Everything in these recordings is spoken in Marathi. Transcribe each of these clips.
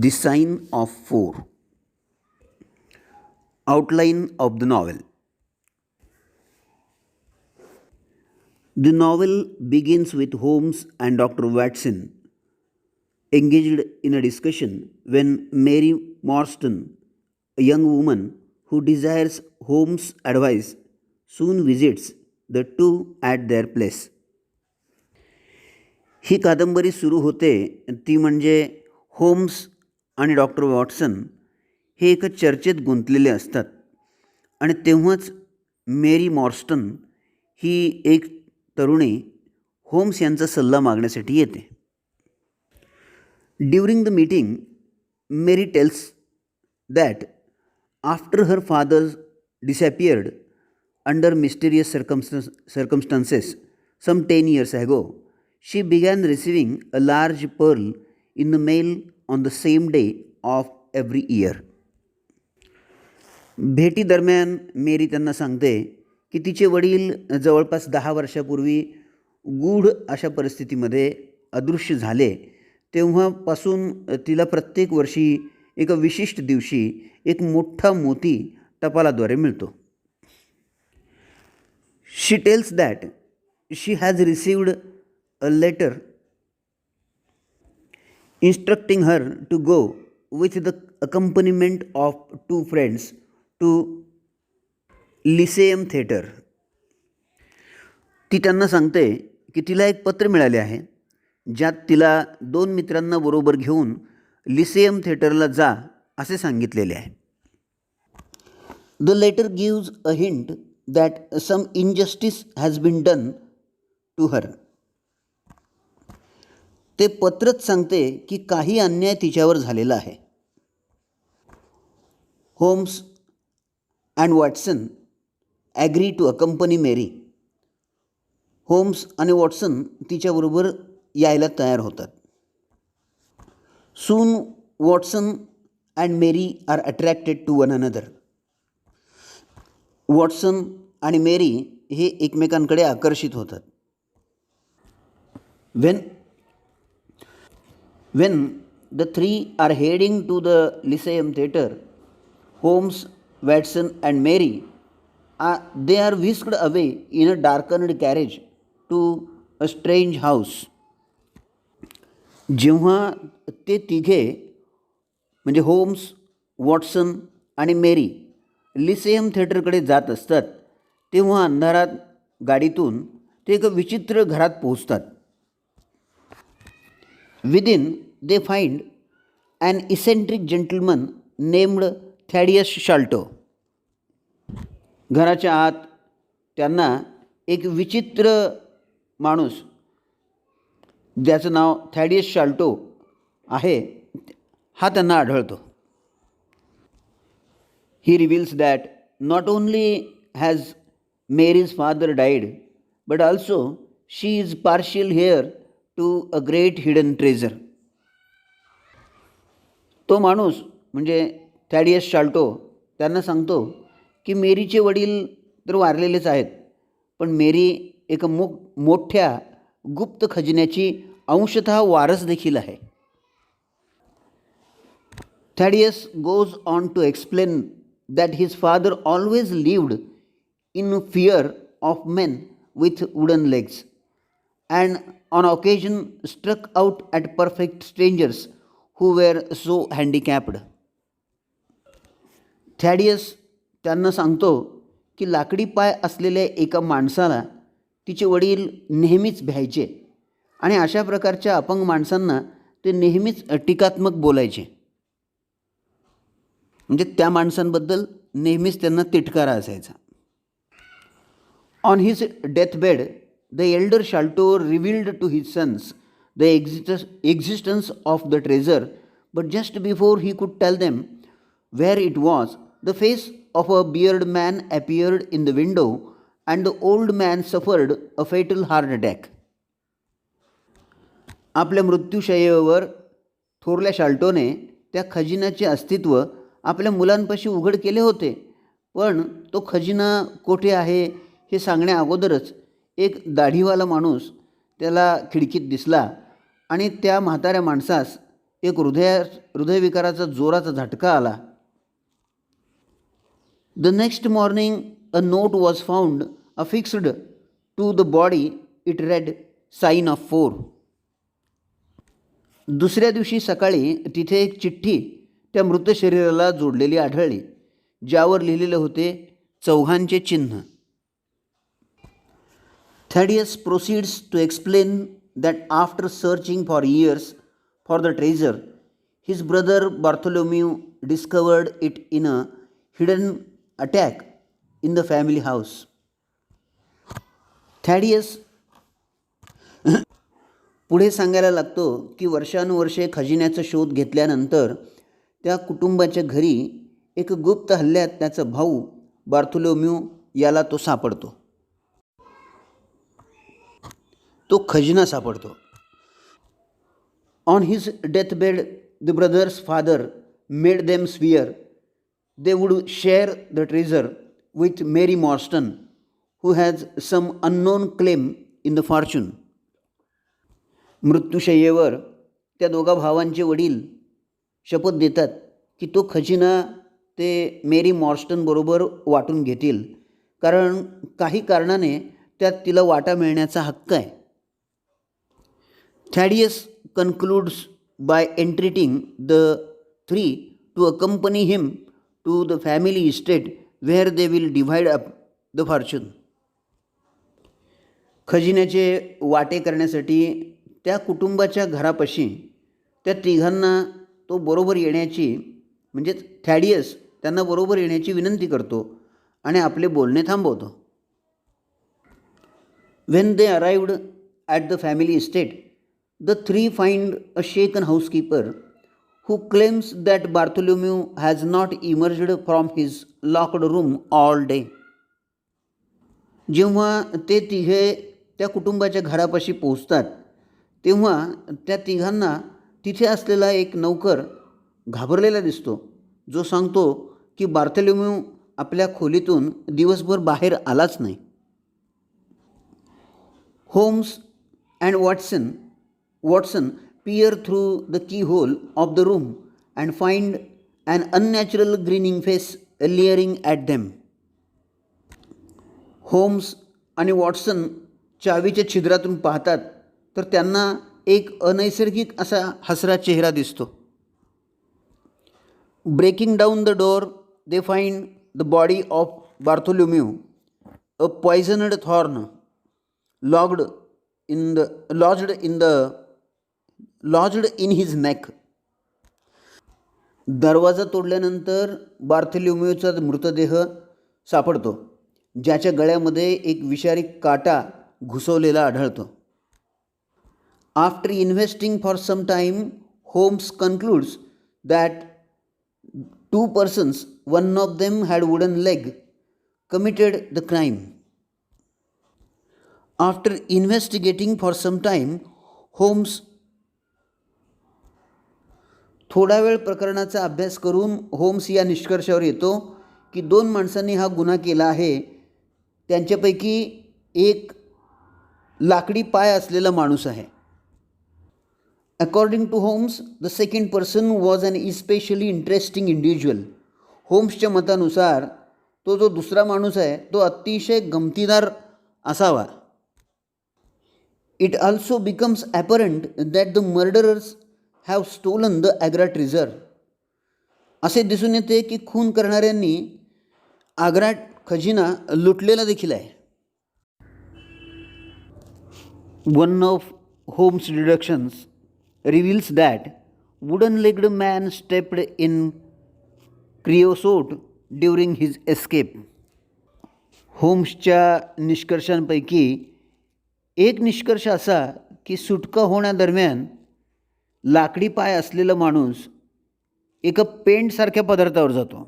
The Sign of Four. Outline of the novel. The novel begins with Holmes and Dr. Watson engaged in a discussion when Mary Morstan, a young woman who desires Holmes' advice, soon visits the two at their place. ही कादंबरी सुरू होते ती म्हणजे होम्स आणि डॉक्टर वॉटसन हे एका चर्चेत गुंतलेले असतात आणि तेव्हाच मेरी मॉर्स्टन ही एक तरुणी होम्स यांचा सल्ला मागण्यासाठी येते. During the meeting Mary tells that after her father disappeared under mysterious circumstances some 10 years ago, she began receiving a large pearl in the mail on the same day of every year. भेटीदरम्यान मेरी त्यांना सांगते की तिचे वडील जवळपास 10 वर्षापूर्वी गूढ अशा परिस्थितीमध्ये अदृश्य झाले, तेव्हापासून तिला प्रत्येक वर्षी एका विशिष्ट दिवशी एक मोठा मोती टपालाद्वारे मिळतो. She tells that she has received a letter instructing her to go with the accompaniment of two friends to Lyceum Theatre. ती त्यांना सांगते की तिला एक पत्र मिळाले आहे ज्यात तिला 2 मित्रांना बरोबर घेऊन लिसेयम थिएटरला जा असे सांगितलेले आहे. The letter gives a hint that some injustice has been done to her. ते पत्रच सांगते की काही अन्याय तिच्यावर झालेला आहे. Holmes and Watson agree to accompany Mary. Holmes आणि वॉटसन तिच्याबरोबर यायला तयार होतात. Soon Watson and Mary are attracted to one another. Watson आणि मेरी हे एकमेकांकडे आकर्षित होतात. When the three are heading to the Lyceum Theatre, Holmes, Watson and Mary they are whisked away in a darkened carriage to a strange house. जेव्हा ते तिघे म्हणजे होम्स, वॉटसन आणि मेरी लिसेयम थिएटरकडे जात असतात तेव्हा अंधारात गाडीतून ते एका विचित्र घरात पोहोचतात. Within they find an eccentric gentleman named Thaddeus Sholto. घराच्या आत त्यांना एक विचित्र माणूस ज्याचं नाव थॅडियस शॉल्टो आहे हा त्यांना आढळतो. He reveals that not only has Mary's father died, but also she is partial heir to a great hidden treasure. तो माणूस म्हणजे थॅडियस शॉल्टो त्यांना सांगतो की मेरीचे वडील तर वारलेलेच आहेत, पण मेरी एका मोठ्या गुप्त खजिन्याची अंशतः वारस देखील आहे. Thaddeus goes on to explain that his father always lived in fear of men with wooden legs and on occasion struck out at perfect strangers who were so handicapped. थॅडियस त्यांना सांगतो की लाकडी पाय असलेल्या एका माणसाला तिचे वडील नेहमीच भ्यायचे आणि अशा प्रकारच्या अपंग माणसांना ते नेहमीच टीकात्मक बोलायचे. म्हणजे त्या माणसांबद्दल नेहमीच त्यांना तिटकारा असायचा. On his deathbed the elder Sholto revealed to his sons the existence of the treasure, but just before he could tell them where it was the face of a bearded man appeared in the window and the old man suffered a fatal heart attack. आपल्या मृत्यूशय्येवर थोरल्या शाल्टोने त्या खजिन्याचे अस्तित्व आपल्या मुलांपाशी उघड केले होते, पण तो खजिना कोठे आहे हे सांगण्या अगोदरच एक दाढीवाला माणूस त्याला खिडकीत दिसला आणि त्या म्हाताऱ्या माणसास एक हृदयविकाराचा जोराचा झटका आला. The next morning a note was found affixed to the body. It read sign of 4. दुसऱ्या दिवशी सकाळी तिथे एक चिठ्ठी त्या मृत शरीराला जोडलेली आढळली, ज्यावर लिहिलेले होते 4 चिन्ह. Thaddeus proceeds to explain that after searching for years for the treasure, his brother Bartholomew discovered it in a hidden attic in the family house. Thaddeus पुढे सांगायला लागतो की वर्षानुवर्षे खजिन्याचा शोध घेतल्यानंतर त्या कुटुंबाच्या घरी एक गुप्त हल्ल्यात त्याचा भाऊ बार्थोलोम्यू याला तो सापडतो. तो खजिना सापडतो. On his deathbed the brothers' father made them swear they would share the treasure with Mary Morstan who has some unknown claim in the fortune. मृत्यूशय्येवर त्या दोघा भावांचे वडील शपथ देतात की तो खजिना ते मेरी मॉर्स्टनबरोबर वाटून घेतील, कारण काही कारणाने त्यात तिला वाटा मिळण्याचा हक्क आहे. Thaddeus concludes by entreating the three to accompany him to the family estate where they will divide up the fortune. खजिन्याचे वाटे करण्यासाठी त्या कुटुंबाच्या घरापाशी त्या तिघांना तो बरोबर येण्याची, म्हणजेच थॅडियस त्यांना बरोबर येण्याची विनंती करतो आणि आपले बोलणे थांबवतो. When they arrived at the family estate, the three find a shaken housekeeper who claims that Bartholomew has not emerged from his locked room all day. जेव्हा ते तिघे त्या कुटुंबाच्या घरापाशी पोहोचतात तेव्हा त्या तिघांना तिथे असलेला एक नौकर घाबरलेला दिसतो, जो सांगतो की बार्थोलोम्यू आपल्या खोलीतून दिवसभर बाहेर आलाच नाही. Holmes and Watson peer through the keyhole of the room and find an unnatural grinning face leering at them. Holmes आणि वॉटसन चावीच्या छिद्रातून पाहतात तर त्यांना एक अनैसर्गिक असा हसरा चेहरा दिसतो. Breaking down the door they find the body of Bartholomew, a poisoned thorn lodged in his neck. दरवाजा तोडल्यानंतर बार्थोलोम्यूचा मृतदेह सापडतो, ज्याच्या गळ्यामध्ये एक विषारी काटा घुसवलेला आढळतो. After investing for some time, Holmes concludes that 2 persons, one of them had wooden leg, committed the crime. After investigating for some time, Holmes थोडा वेळ प्रकरणाचा अभ्यास करून होम्स या निष्कर्षावर येतो की 2 माणसांनी हा गुन्हा केला आहे. त्यांच्यापैकी एक लाकडी पाय असलेला माणूस आहे. According to Holmes, the second person was an especially interesting individual. होम्सच्या मतानुसार तो जो दुसरा माणूस आहे तो अतिशय गमतीदार असावा. It also becomes apparent that the murderers have stolen the Agra treasure. असे दिसून येते की खून करणाऱ्यांनी आग्रा खजिना लुटलेला देखील आहे. One of Holmes deductions reveals that wooden-legged man stepped in creosote during his escape. होम्सच्या निष्कर्षांपैकी एक निष्कर्ष असा की सुटका होण्यादरम्यान लाकडी पाय असलेला माणूस एका पेंटसारख्या पदार्थावर जातो.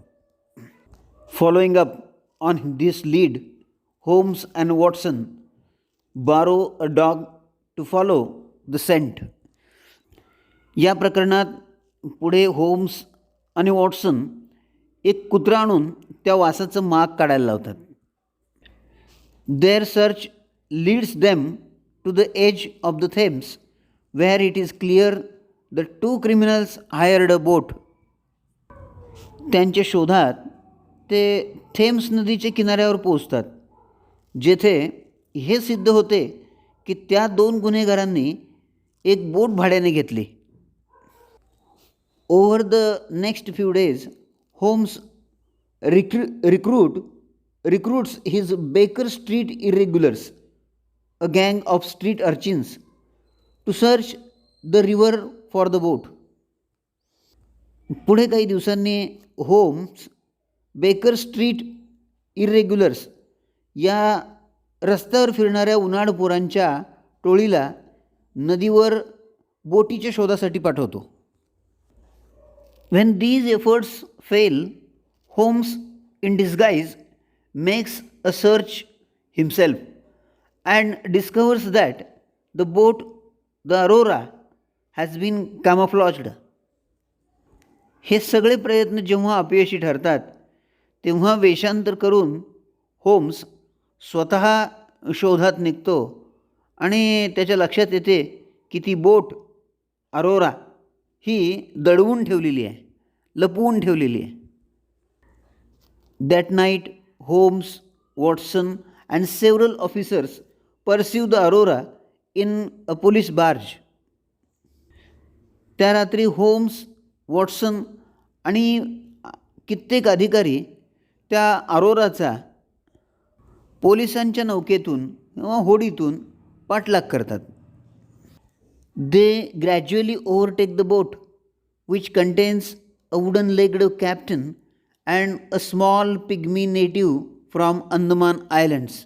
Following up on this lead, Holmes and Watson borrow a dog to follow the scent. या प्रकरणात पुढे होम्स आणि वॉटसन एक कुत्रा आणून त्या वासाचं माग काढायला लावतात. Their search leads them to the edge of the Thames where it is clear the two criminals hired a boat. त्यांच्या शोधात ते थेम्स नदीच्या किनाऱ्यावर पोचतात, जेथे हे सिद्ध होते की त्या दोन गुन्हेगारांनी एक बोट भाड्याने घेतली. Over the next few days Holmes recruits his Baker Street irregulars, a gang of street urchins, to search the river for the boat. पुढे काही दिवसांनी होम्स बेकर स्ट्रीट इरेग्युलर्स या रस्त्यावर फिरणाऱ्या उन्हाळपोरांच्या टोळीला नदीवर बोटीच्या शोधासाठी पाठवतो. When these efforts fail, Holmes, in disguise, makes a search himself and discovers that the boat, the Aurora, has been camouflaged. हे सगळे प्रयत्न जेव्हा अपयशी ठरतात तेव्हा वेषांतर करून होम्स स्वतः शोधात निघतो आणि त्याच्या लक्षात येते की ती बोट अरोरा ही दडवून ठेवलेली आहे, लपवून ठेवलेली आहे. That night Holmes, Watson and several officers pursue the Aurora in a police barge. त्या रात्री होम्स, वॉटसन आणि कित्येक अधिकारी त्या अरोराचा पोलिसांच्या नौकेतून किंवा होडीतून पाठलाग करतात. They gradually overtake the boat, which contains a wooden-legged captain and a small pygmy native from Andaman Islands.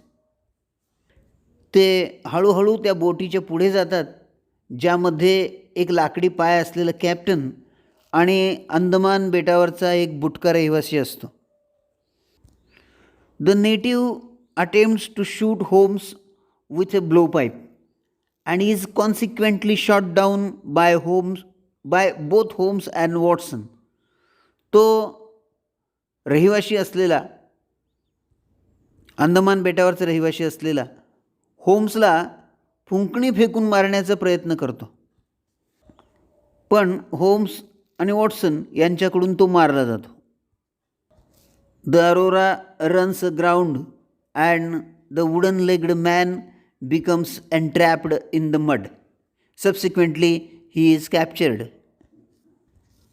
ते हळूहळू त्या बोटीच्या पुढे जातात, ज्यामध्ये एक लाकडी पाय असलेला कॅप्टन आणि अंदमान बेटावरचा एक बुटका रहिवासी असतो. The native attempts to shoot Holmes with a blowpipe and is consequently shot down by both Holmes and Watson. तो रहिवाशी असलेला, अंदमान बेटावरचा रहिवाशी असलेला होम्सला फुंकणी फेकून मारण्याचा प्रयत्न करतो, पण होम्स आणि वॉटसन यांच्याकडून तो मारला जातो. The Arora runs ground and the wooden legged man becomes entrapped in the mud. Subsequently, he is captured.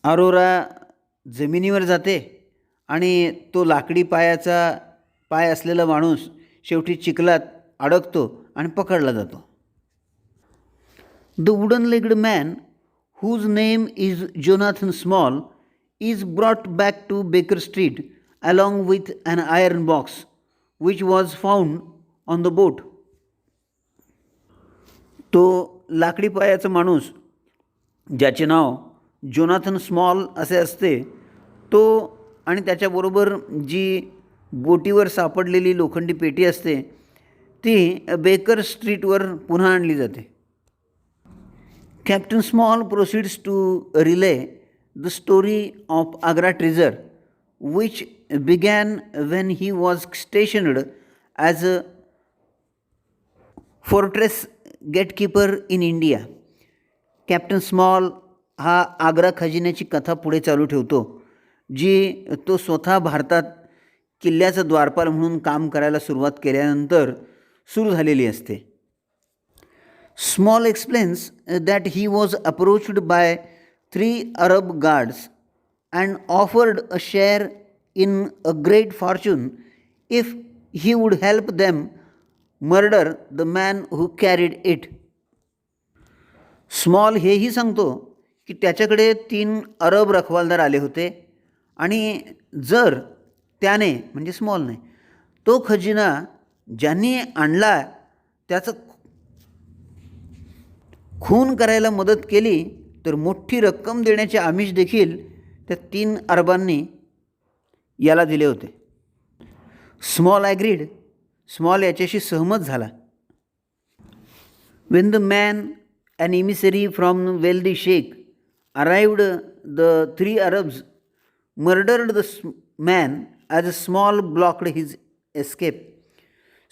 Arora जमिनीवर जाते आणि तो लाकडी पाय असलेला माणूस शेवटी चिखलात अडकतो आणि पकडला जातो. The wooden-legged man, whose name is Jonathan Small, is brought back to Baker Street along with an iron box, which was found on the boat. तो लाकडी पायाचा माणूस, ज्याचे नाव जोनाथन स्मॉल असे असते, तो आणि त्याच्याबरोबर जी बोटीवर सापडलेली लोखंडी पेटी असते ती बेकर स्ट्रीटवर पुन्हा आणली जाते. Captain Small proceeds to relay the story of Agra treasure, which began when he was stationed as a fortress gatekeeper in India. Captain Small हा आग्रा खजिन्याची कथा पुढे चालू ठेवतो, जी तो स्वतः भारतात किल्ल्याचा द्वारपाल म्हणून काम करायला सुरुवात केल्यानंतर सुरू झालेली असते. Small explains that he was approached by 3 Arab guards and offered a share in a great fortune if he would help them murder the man who carried it. Small हेही सांगतो की त्याच्याकडे 3 अरब रखवालदार आले होते आणि जर त्याने म्हणजे स्मॉलने तो खजिना ज्यांनी आणला त्याचं खून करायला मदत केली तर मोठी रक्कम देण्याचे आमिष देखील त्या 3 अरबांनी याला दिले होते. Small agreed. स्मॉल याच्याशी सहमत झाला. Wien the man, an emissary from wealthy sheikh, arrived, the 3 Arabs murdered the man as Small blocked his escape.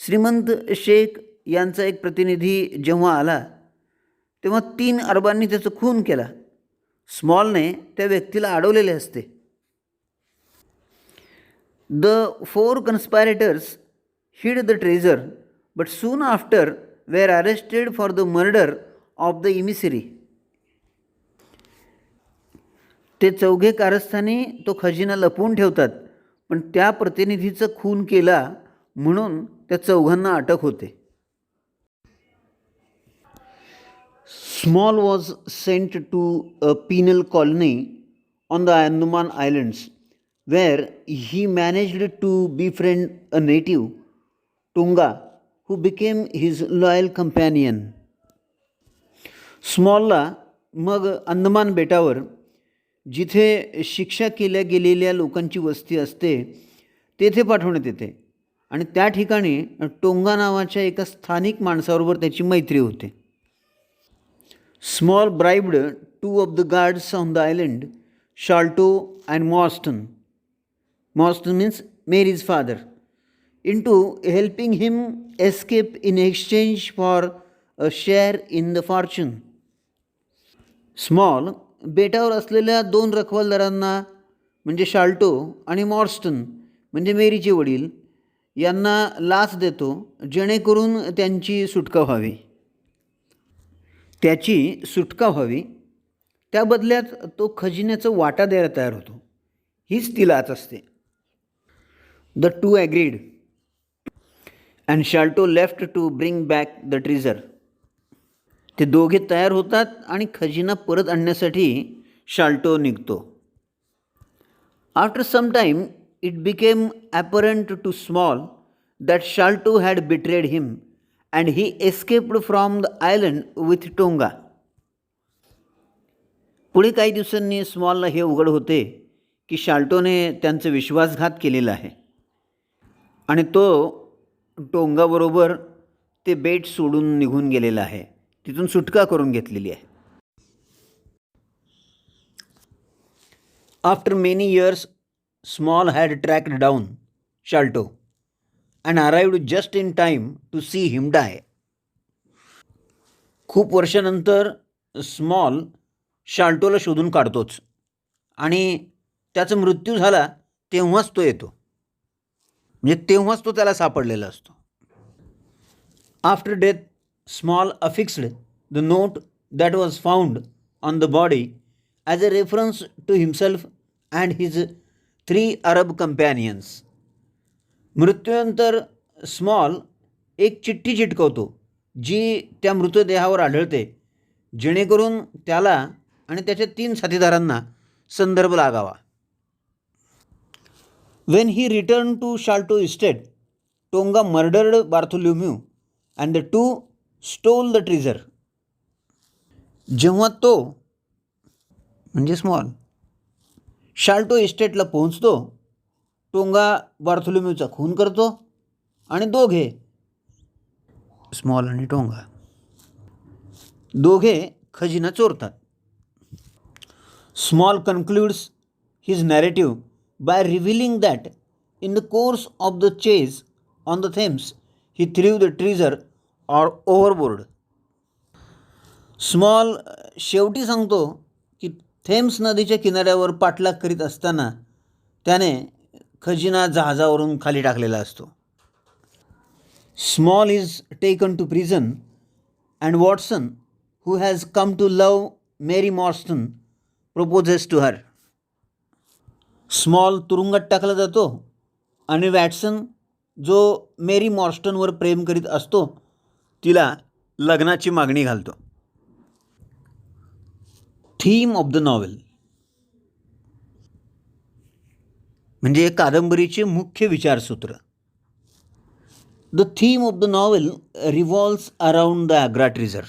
श्रीमंत शेख यांचा एक प्रतिनिधी जेव्हा आला तेव्हा 3 अरबांनी त्याचा खून केला स्मॉलने त्या व्यक्तीला अडवलेले असते. The 4 कन्स्पायरेटर्स hid the treasure, but soon after were arrested for the murder of the emissary. ते चौघे कारस्थानी तो खजिना लपवून ठेवतात, पण त्या प्रतिनिधीचा खून केला म्हणून त्या चौघांना अटक होते. Small was sent to a penal colony on the Andaman Islands, where he managed to befriend a native, Tunga, who became his loyal companion. स्मॉलला मग अंदमान बेटावर, जिथे शिक्षा केल्या गेलेल्या लोकांची वस्ती असते, तेथे पाठवण्यात येते आणि त्या ठिकाणी टोंगा नावाच्या एका स्थानिक माणसाबरोबर त्याची मैत्री होते. Small bribed 2 of the guards on the island, Sholto and Marston. Marston means Mary's father, into helping him escape in exchange for a share in the fortune. Small बेटावर असलेल्या 2 रखवालदारांना म्हणजे शाल्टो आणि मॉर्स्टन म्हणजे मेरीचे वडील यांना लाच देतो, जेणेकरून त्यांची सुटका व्हावी. त्याची सुटका व्हावी त्या बदल्यात तो खजिन्याचा वाटा द्यायला तयार होतो. हीच ती लाच असते. The 2 agreed and Sholto left to bring back the treasure. ते दोघे तयार होतात आणि खजिना परत आणण्यासाठी शाल्टो निघतो. After some time it became apparent to Small that Sholto had betrayed him and he escaped from the island with Tonga. पुढे काही दिवसांनी स्मॉलला हे उघड होते की शाल्टोने त्यांचा विश्वासघात केलेला आहे आणि तो टोंगाबरोबर ते बेट सोडून निघून गेलेला आहे, तिथून सुटका करून घेतलेली आहे. After many years Small had tracked down Sholto and arrived just in time to see him die. खूप वर्षानंतर स्मॉल शाल्टोला शोधून काढतोच आणि त्याचा मृत्यू झाला तेव्हाच तो येतो, म्हणजे तेव्हाच तो त्याला सापडलेला असतो. After death Small affixed the note that was found on the body as a reference to himself and his 3 Arab companions. मृत्यूनंतर स्मॉल एक चिठ्ठी चिटकवतो जी त्या मृतदेहावर आढळते, जेणेकरून त्याला आणि त्याच्या 3 साथीदारांना संदर्भ लागावा. When he return to Sholto estate, Tonga murdered Bartholomew and the 2 stole the treasure. जेव्हा तो म्हणजे स्मॉल शाल्टो इस्टेटला पोहोचतो, टोंगा बार्थोलोम्यूचा खून करतो आणि दोघे स्मॉल आणि टोंगा दोघे खजिना चोरतात. Small concludes his narrative by revealing that in the course of the chase on the Thames he threw the treasure overboard. Small शेवटी सांगतो की थेम्स नदीच्या किनाऱ्यावर पाठलाग करीत असताना त्याने खजिना जहाजावरून खाली टाकलेला असतो. Small is taken to prison and Watson, who has come to love Mary Morstan, proposes to her. Small तुरुंगात टाकला जातो आणि वॅटसन, जो मेरी मॉर्स्टनवर प्रेम करीत असतो, तिला लग्नाची मागणी घालतो. थीम ऑफ द नॉवेल म्हणजे कादंबरीचे मुख्य विचारसूत्र. The theme of the novel revolves around the Agra treasure.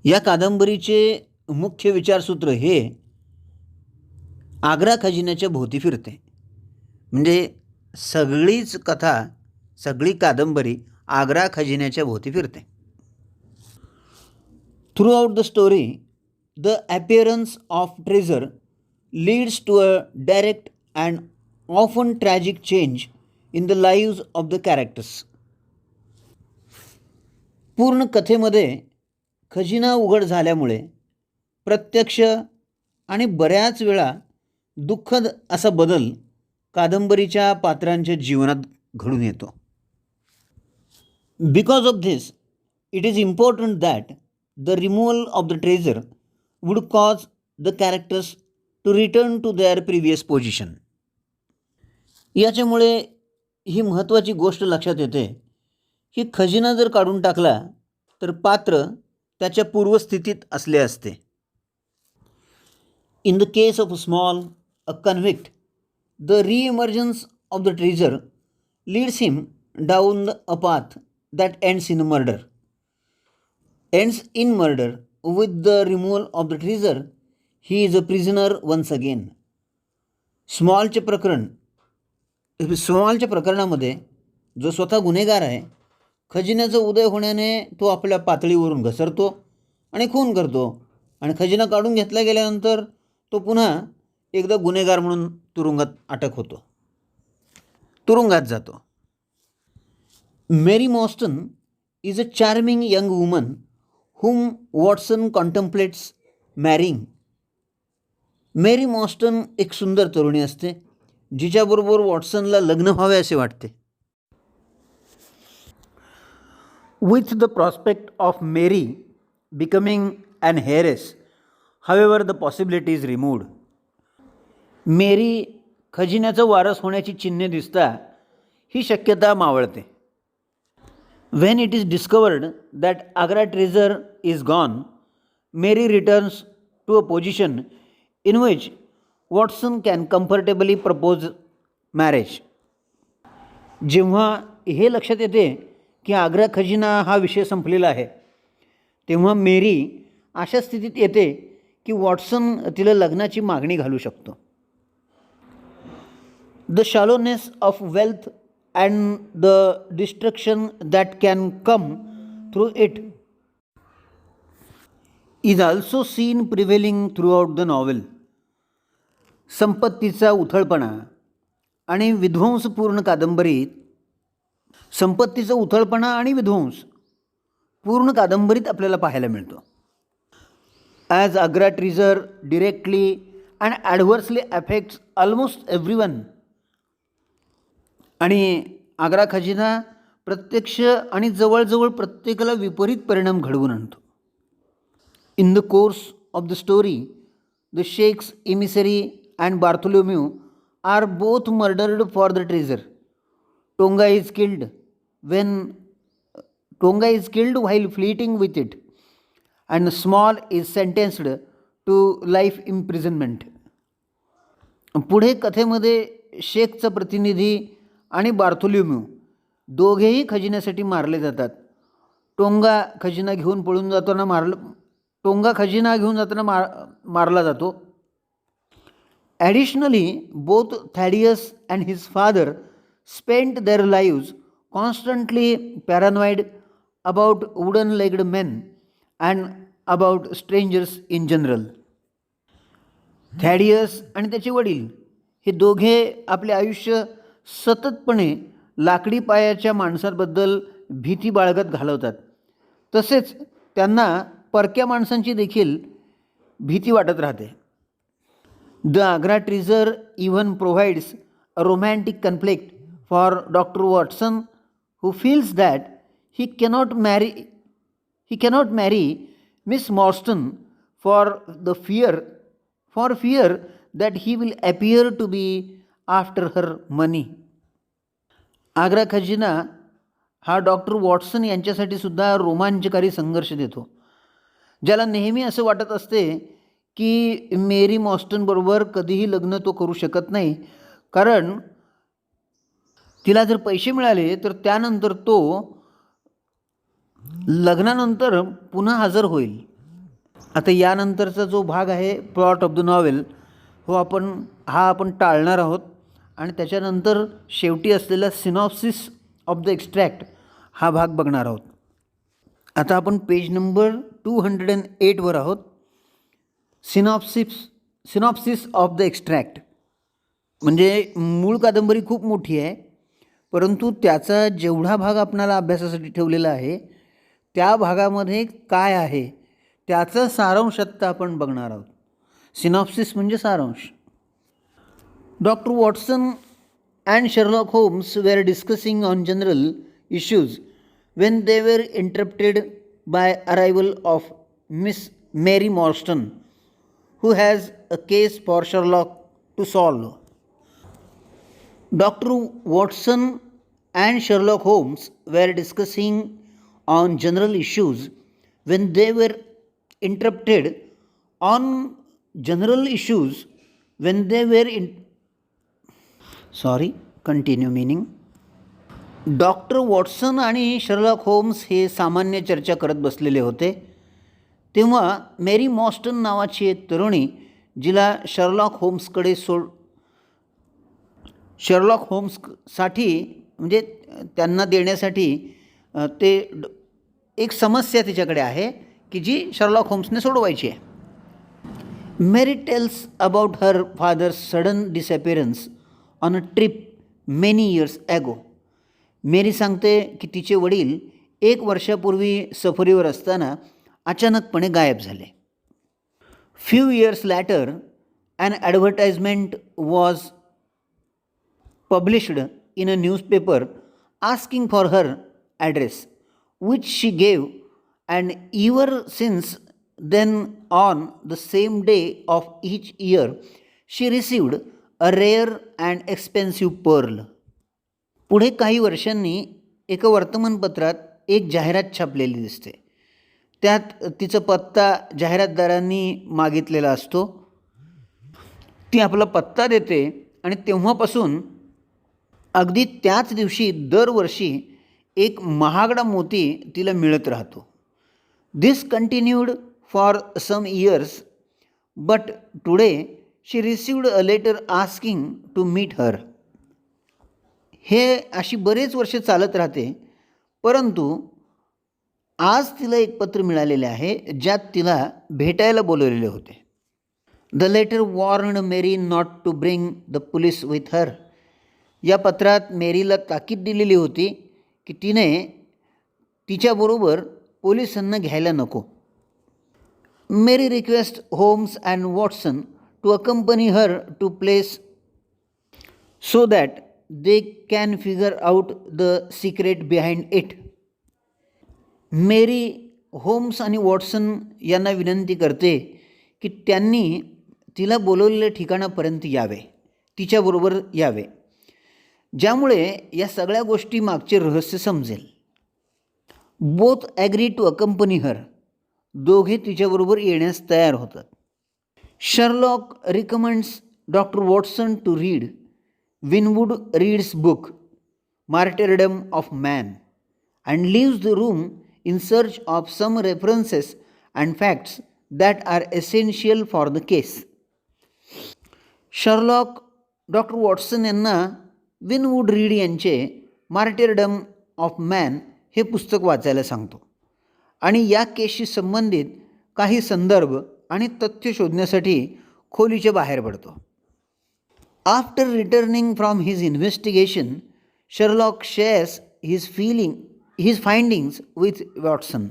या कादंबरीचे मुख्य विचारसूत्र हे आग्रा खजिन्याच्या भोवती फिरते. म्हणजे सगळीच कथा, सगळी कादंबरी आग्रा खजिन्याच्या भोवती फिरते. Throughout the story the appearance of treasure leads to a direct and often tragic change in the lives of the characters. पूर्ण कथेमध्ये खजिना उघड झाल्यामुळे प्रत्यक्ष आणि बऱ्याच वेळा दुःखद असा बदल कादंबरीच्या पात्रांच्या जीवनात घडून येतो. Because of this it is important that the removal of the treasure would cause the characters to return to their previous position. याच्यामुळे ही महत्त्वाची गोष्ट लक्षात येते की खजिना जर काढून टाकला तर पात्र त्याच्या पूर्वस्थितीत असले असते. In the case of a convict, the re-emergence of the treasure leads him down a path that ends in murder. With the removal of the treasure, he is a prisoner once again. स्मॉलच्या प्रकरणामध्ये जो स्वतः गुन्हेगार आहे, खजिन्याचा उदय होण्याने तो आपल्या पातळीवरून घसरतो आणि खून करतो आणि खजिना काढून घेतला गेल्यानंतर तो पुन्हा एकदा गुन्हेगार म्हणून तुरुंगात जातो. Mary Morstan is a charming young woman whom Watson contemplates marrying. Mary Morstan एक सुंदर तरुणी असते जिच्याबरोबर वॉटसनला लग्न व्हावे असे वाटते. With the prospect of Mary becoming an heiress, however, the possibility is removed. मेरी खजिन्याचा वारस होण्याची चिन्हे दिसता ही शक्यता मावळते. When it is discovered that Agra treasure is gone, Mary returns to a position in which Watson can comfortably propose marriage. जेव्हा हे लक्षात येते की आग्रा खजिना हा विषय संपलेला आहे, तेव्हा मेरी अशा स्थितीत येते की वॉटसन तिला लग्नाची मागणी घालू शकतो. The shallowness of wealth and the destruction that can come through it is also seen prevailing throughout the novel. संपत्तीचा उथळपणा आणि विध्वंस पूर्ण कादंबरीत आपल्याला पाहायला मिळतो. As Agra treasure directly and adversely affects almost everyone. आणि आग्रा खजिना प्रत्यक्ष आणि जवळजवळ प्रत्येकाला विपरीत परिणाम घडवून आणतो. In the course of the story, the sheikh's emissary and Bartholomew are both murdered for the treasure. Tonga is killed while fleeing with it, and Small is sentenced to life imprisonment. पुढे कथेमध्ये शेखचा प्रतिनिधी आणि बार्थोलोम्यू दोघेही खजिन्यासाठी मारले जातात. टोंगा खजिना घेऊन जाताना मारला जातो. Additionally, both Thaddeus and his father spent their lives constantly paranoid about wooden-legged men and about strangers in general. थॅडियस आणि त्याचे वडील हे दोघे आपले आयुष्य सततपणे लाकडी पायाच्या माणसांबद्दल भीती बाळगत घालवतात. तसेच त्यांना परक्या माणसांची देखील भीती वाटत राहते. The Agra treasure even provides a romantic conflict for Dr. Watson, who feels that he cannot marry Miss Morstan for fear that he will appear to be after her money. Agra खजिना हा डॉक्टर वॉटसन यांच्यासाठी सुद्धा रोमांचकारी संघर्ष देतो. ज्याला नेहमी असं वाटत असते की मेरी मॉस्टनबरोबर कधीही लग्न तो करू शकत नाही, कारण तिला जर पैसे मिळाले तर त्यानंतर तो लग्नानंतर पुन्हा हजर होईल. आता यानंतरचा जो भाग आहे प्लॉट ऑफ द नॉवेल आपण टाळणार आहोत आणि त्याच्यानंतर शेवटी असलेला सिनॉप्सिस ऑफ द एक्स्ट्रॅक्ट हा भाग बघणार आहोत. आता आपण पेज नंबर 208 वर आहोत. सिनॉप्सिस ऑफ द एक्स्ट्रॅक्ट म्हणजे मूळ कादंबरी खूप मोठी आहे, परंतु त्याचा जेवढा भाग आपणाला अभ्यासासाठी ठेवलेला आहे त्या भागामध्ये काय आहे त्याचा सारांश आत्ता आपण बघणार आहोत. सिनॉप्सिस म्हणजे सारांश. Doctor Watson and Sherlock Holmes were discussing on general issues when they were interrupted by arrival of Miss Mary Morstan, who has a case for Sherlock to solve. Dr. Watson and Sherlock Holmes were discussing on general issues when they were interrupted on general issues when they were continue meaning. Doctor Watson आणि शर्लॉक होम्स हे सामान्य चर्चा करत बसलेले होते तेव्हा मेरी मॉस्टन नावाची एक तरुणी, जिला शर्लॉक होम्ससाठी म्हणजे त्यांना देण्यासाठी एक समस्या तिच्याकडे आहे की जी शर्लॉक होम्सने सोडवायची आहे. Mary tells about her father's sudden disappearance on a trip many years ago. Mary सांगते की तिचे वडील 1 वर्षापूर्वी सफरीवर असताना अचानकपणे गायब झाले. Few years later an advertisement was published in a newspaper asking for her address which she gave and ever since then on the same day of each year she received a rare and expensive pearl. पुढे काही वर्षांनी एका वर्तमानपत्रात एक जाहिरात छापलेली दिसते. त्यात तिचा पत्ता जाहिरातदारांनी मागितलेला असतो. ती आपला पत्ता देते आणि तेव्हापासून अगदी त्याच दिवशी दरवर्षी एक महागडा मोती तिला मिळत राहतो. This continued for some years but today she received a letter asking to meet her. हे अशी बरेच वर्ष चालत राहते, परंतु आज तिला एक पत्र मिळालेले आहे ज्यात तिला भेटायला बोलवलेले होते. The letter warned Mary not to bring the police with her. या पत्रात मेरीला ताकीद दिलेली होती की तिने तिच्याबरोबर पोलिसांना घ्यायला नको. Mary request Holmes and Watson to accompany her to place so that they can figure out the secret behind it. Mary Holmes आणि वॉटसन यांना विनंती करते की त्यांनी तिला बोलवलेल्या ठिकाणापर्यंत यावे, तिच्याबरोबर यावे, ज्यामुळे या सगळ्या गोष्टी मागचे रहस्य समजेल. बोथ ॲग्री टू अकंपनी हर. दोघे तिच्याबरोबर येण्यास तयार होतात. Sherlock recommends Dr. Watson to read Winwood Read's book, Martyrdom of Man, and leaves the room in search of some references and facts that are essential for the case. Sherlock doctor Watson यांना विनवूड रीड यांचे मार्टिरडम ऑफ मॅन हे पुस्तक वाचायला सांगतो आणि या केसशी संबंधित काही संदर्भ आणि तथ्य शोधण्यासाठी खोलीच्या बाहेर पडतो. After returning from his investigation Sherlock shares his findings with Watson.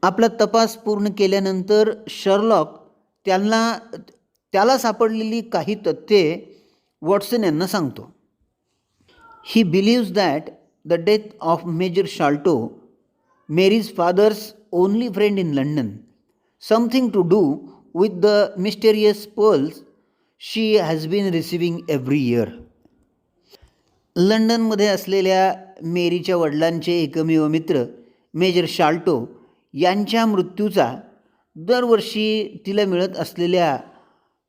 आपला तपास पूर्ण केल्यानंतर शर्लॉक त्याला सापडलेली काही तथ्ये वॉटसन यांना सांगतो. He believes that the death of Major Sholto, Mary's father's only friend in London, something to do with the mysterious pearls she has been receiving every year. लंडनमध्ये असलेल्या मेरीच्या वडिलांचे एकमेव मित्र मेजर शाल्टो यांच्या मृत्यूचा दरवर्षी तिला मिळत असलेल्या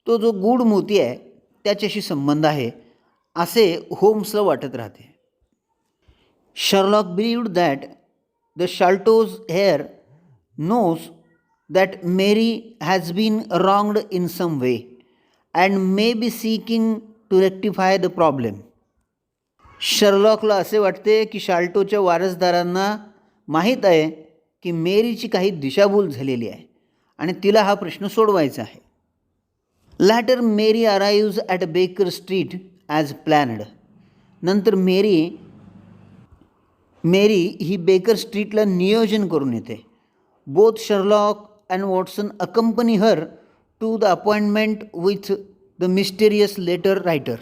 तो जो गूढ मोती आहे त्याच्याशी संबंध आहे असे होम्सला वाटत राहते. Sherlock believed that the Sholto's heir knows that Mary has been wronged in some way and may be seeking to rectify the problem. शर्लॉकला असे वाटते की शाल्टोच्या वारसदारांना माहीत आहे की मेरीची काही दिशाभूल झालेली आहे आणि तिला हा प्रश्न सोडवायचा आहे. Later Mary arrives at Baker Street as planned. नंतर मेरी ही बेकर स्ट्रीटला नियोजन करून येते. Both Sherlock and Watson accompany her to the appointment with the mysterious letter writer.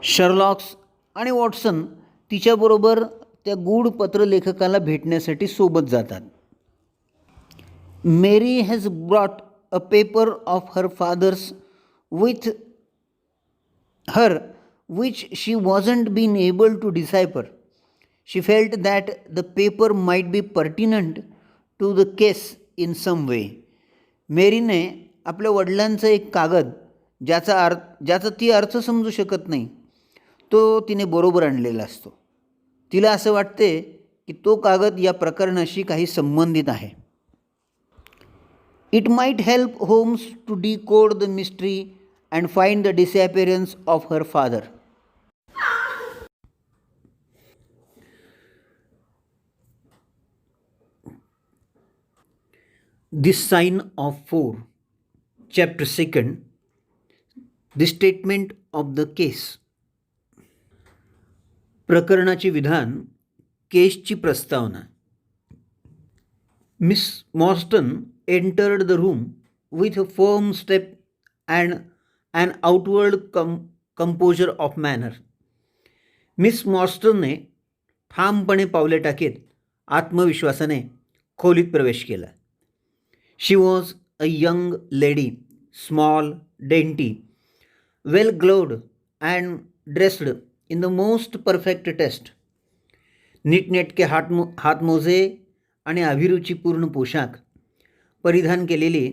शर्लॉक्स आणि वॉटसन तिच्याबरोबर त्या गूढ पत्रलेखकाला भेटण्यासाठी सोबत जातात. Mary has brought a paper of her father's with her which she wasn't been able to decipher. She felt that the paper might be pertinent to the case in some way. मेरीने आपल्या वडिलांचा एक कागद ज्याचा ती अर्थ समजू शकत नाही तो तिने बरोबर आणलेला असतो. तिला असं वाटते की तो कागद या प्रकरणाशी काही संबंधित आहे. It might help Holmes to decode the mystery and find the disappearance of her father. This sign of 4, chapter 2, the statement of the case. प्रकरणाचे विधान, केसची प्रस्तावना. Miss Morstan entered the room with a firm step and an outward composure of manner. Miss मॉर्स्टनने ठामपणे पावले टाकीत आत्मविश्वासाने खोलीत प्रवेश केला. She was a young lady, small, dainty, well gloved and dressed in the most perfect taste. नीटनेटके हातमोजे आणि अभिरुचीपूर्ण पोशाख परिधान केलेली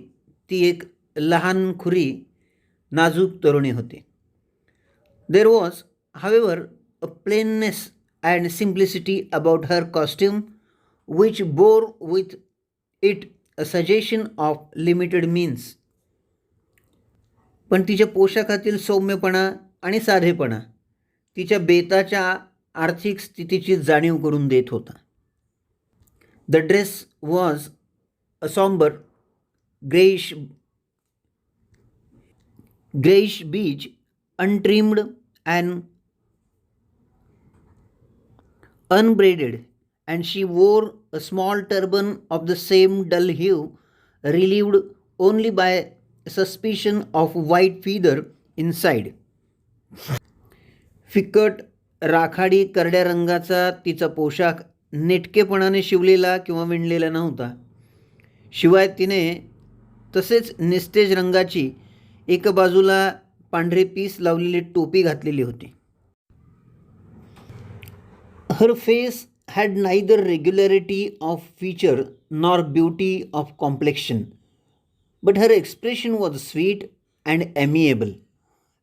ती एक लहानखुरी नाजूक तरुणी होती. There was, however, a plainness and simplicity about her costume which bore with it a suggestion of limited means. पण तिच्या पोशाखातील सौम्यपणा आणि साधेपणा तिच्या बेताच्या आर्थिक स्थितीची जाणीव करून देत होता. The dress was a sombre grayish beige, untrimmed and unbraided, and she wore a small turban of the same dull hue, relieved only by a suspicion of white feather inside. फिकट राखाडी करड्या रंगाचा तिचा पोशाख नेटकेपणाने शिवलेला किंवा विणलेला नव्हता. शिवाय तिने तसेच निस्तेज रंगाची एका बाजूला पांढरे पीस लावलेली टोपी घातलेली होती. हर face had neither regularity of feature nor beauty of complexion, but her expression was sweet and amiable,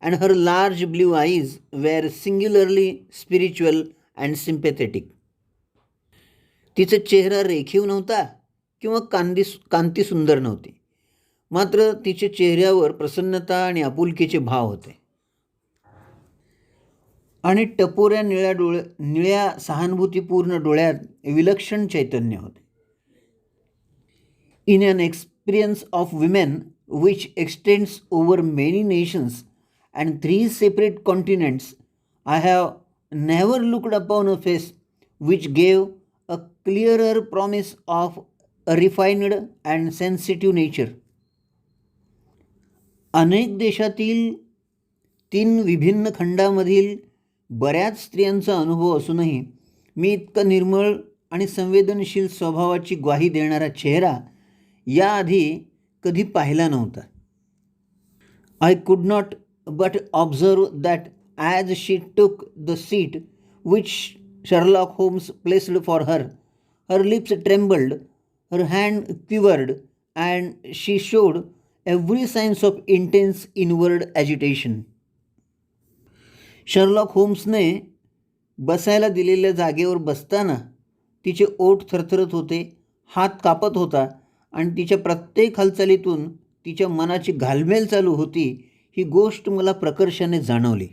and her large blue eyes were singularly spiritual and sympathetic. तिचा चेहरा रेखीव नव्हता किंवा कांती सुंदर नव्हती, मात्र तिच्या चेहऱ्यावर प्रसन्नता आणि आपुलकीचे भाव होते आणि टपोऱ्या निळ्या सहानुभूतीपूर्ण डोळ्यात विलक्षण चैतन्य होते. In an experience of women which extends over many nations and 3 separate continents, I have never looked upon a face which gave a clearer promise of a refined and sensitive nature. अनेक देशातील 3 विभिन्न खंडामधील बऱ्याच स्त्रियांचा अनुभव असूनही मी इतका निर्मळ आणि संवेदनशील स्वभावाची ग्वाही देणारा चेहरा याआधी कधी पाहिला नव्हता. I could not but observe that as she took the seat which Sherlock Holmes placed for her, her lips trembled, her hand quivered and she showed every signs of intense inward agitation. Sherlock होम्सने बसायला दिलेल्या जागेवर बसताना तिचे ओठ थरथरत होते, हात कापत होता आणि तिच्या प्रत्येक हालचालीतून तिच्या मनाची घालमेल चालू होती ही गोष्ट मला प्रकर्षाने जाणवली.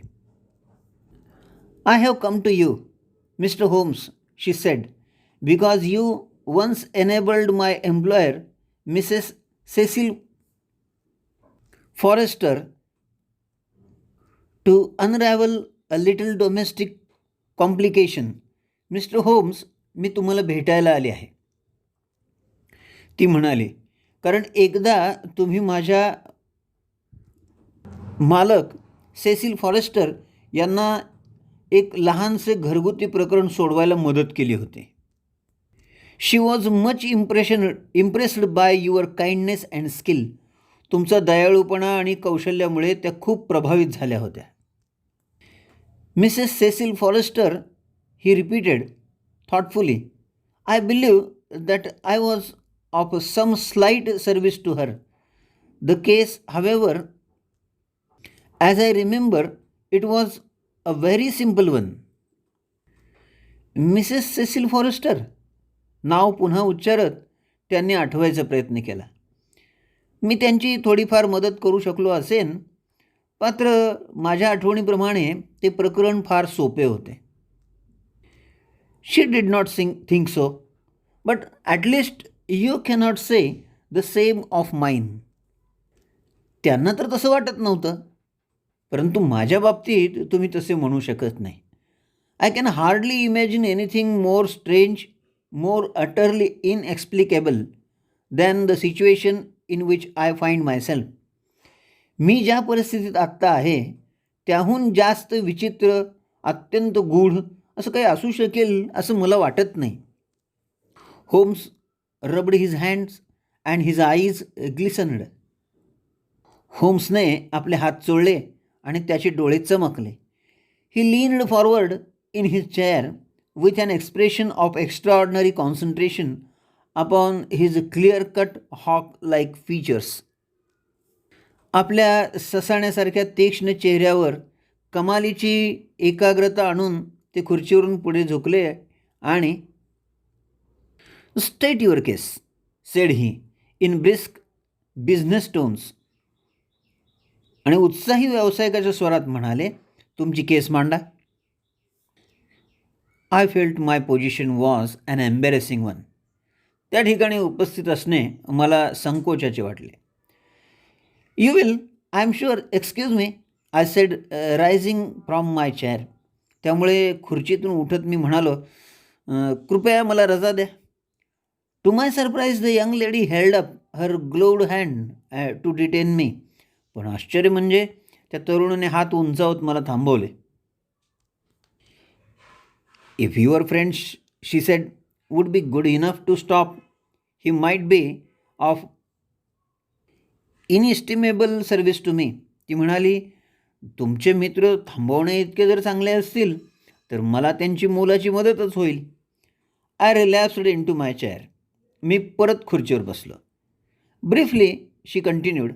I have come to you, Mr Holmes, she said, because you once enabled my employer, Mrs Cecil Forrester, to unravel a little domestic complication. Mr Holmes, मी तुम्हाला भेटायला आले आहे. ती म्हणाली, कारण एकदा तुम्ही माझ्या मालक सेसिल फॉरेस्टर यांना एक लहानसे घरगुती प्रकरण सोडवायला मदत केली होती. She was much impressed by your kindness and skill. तुमचा दयाळूपणा आणि कौशल्यामुळे त्या खूप प्रभावित झाल्या होत्या. Mrs Cecil Forrester, he repeated thoughtfully. I believe that I was of some slight service to her. The case, however, as I remember, it was a very simple one. Mrs Cecil Forrester, नाव पुन्हा उच्चारत त्यांनी आठवायचा प्रयत्न केला. मी त्यांची थोडीफार मदत करू शकलो असेन, मात्र माझ्या आठवणीप्रमाणे ते प्रकरण फार सोपे होते. She did not think so, but at least you cannot say the same of mine. त्यांना तर तसं वाटत नव्हतं, परंतु माझ्या बाबतीत तुम्ही तसे म्हणू शकत नाही. I can hardly imagine anything more strange, more utterly inexplicable than the situation in which I find myself. मी ज्या परिस्थितीत आत्ता आहे त्याहून जास्त विचित्र, अत्यंत गूढ असं काही असू शकेल असं मला वाटत नाही. Holmes rubbed his hands and his eyes glistened. होम्सने आपले हात चोळले आणि त्याचे डोळे चमकले. He leaned forward in his chair with an expression of extraordinary concentration upon his clear-cut hawk-like features. आपल्या ससाण्यासारख्या तीक्ष्ण चेहऱ्यावर कमालीची एकाग्रता आणून ते खुर्चीवरून पुढे झुकले आणि state your case, said he in brisk business tones. आणि उत्साही व्यावसायिकाच्या स्वरात म्हणाले, तुमची केस मांडा. I felt my position was an embarrassing one. त्या ठिकाणी उपस्थित असणे मला संकोचाचे वाटले. You will, I am sure, excuse me, I said rising from my chair. त्यामुळे खुर्चीतून उठत मी म्हणालो, कृपया मला रजा द्या. To my surprise the young lady held up her gloved hand to detain मी. पण आश्चर्य म्हणजे त्या तरुणाने हात उंचावत मला थांबवले. If your friend, she said, would be good enough to stop, he might be of inestimable service to me. ती म्हणाली, तुमचे मित्र थांबवणे इतके जर चांगले असतील तर मला त्यांची मोलाची मदतच होईल. I relapsed into my chair. मी परत खुर्चीवर बसलो. Briefly she continued,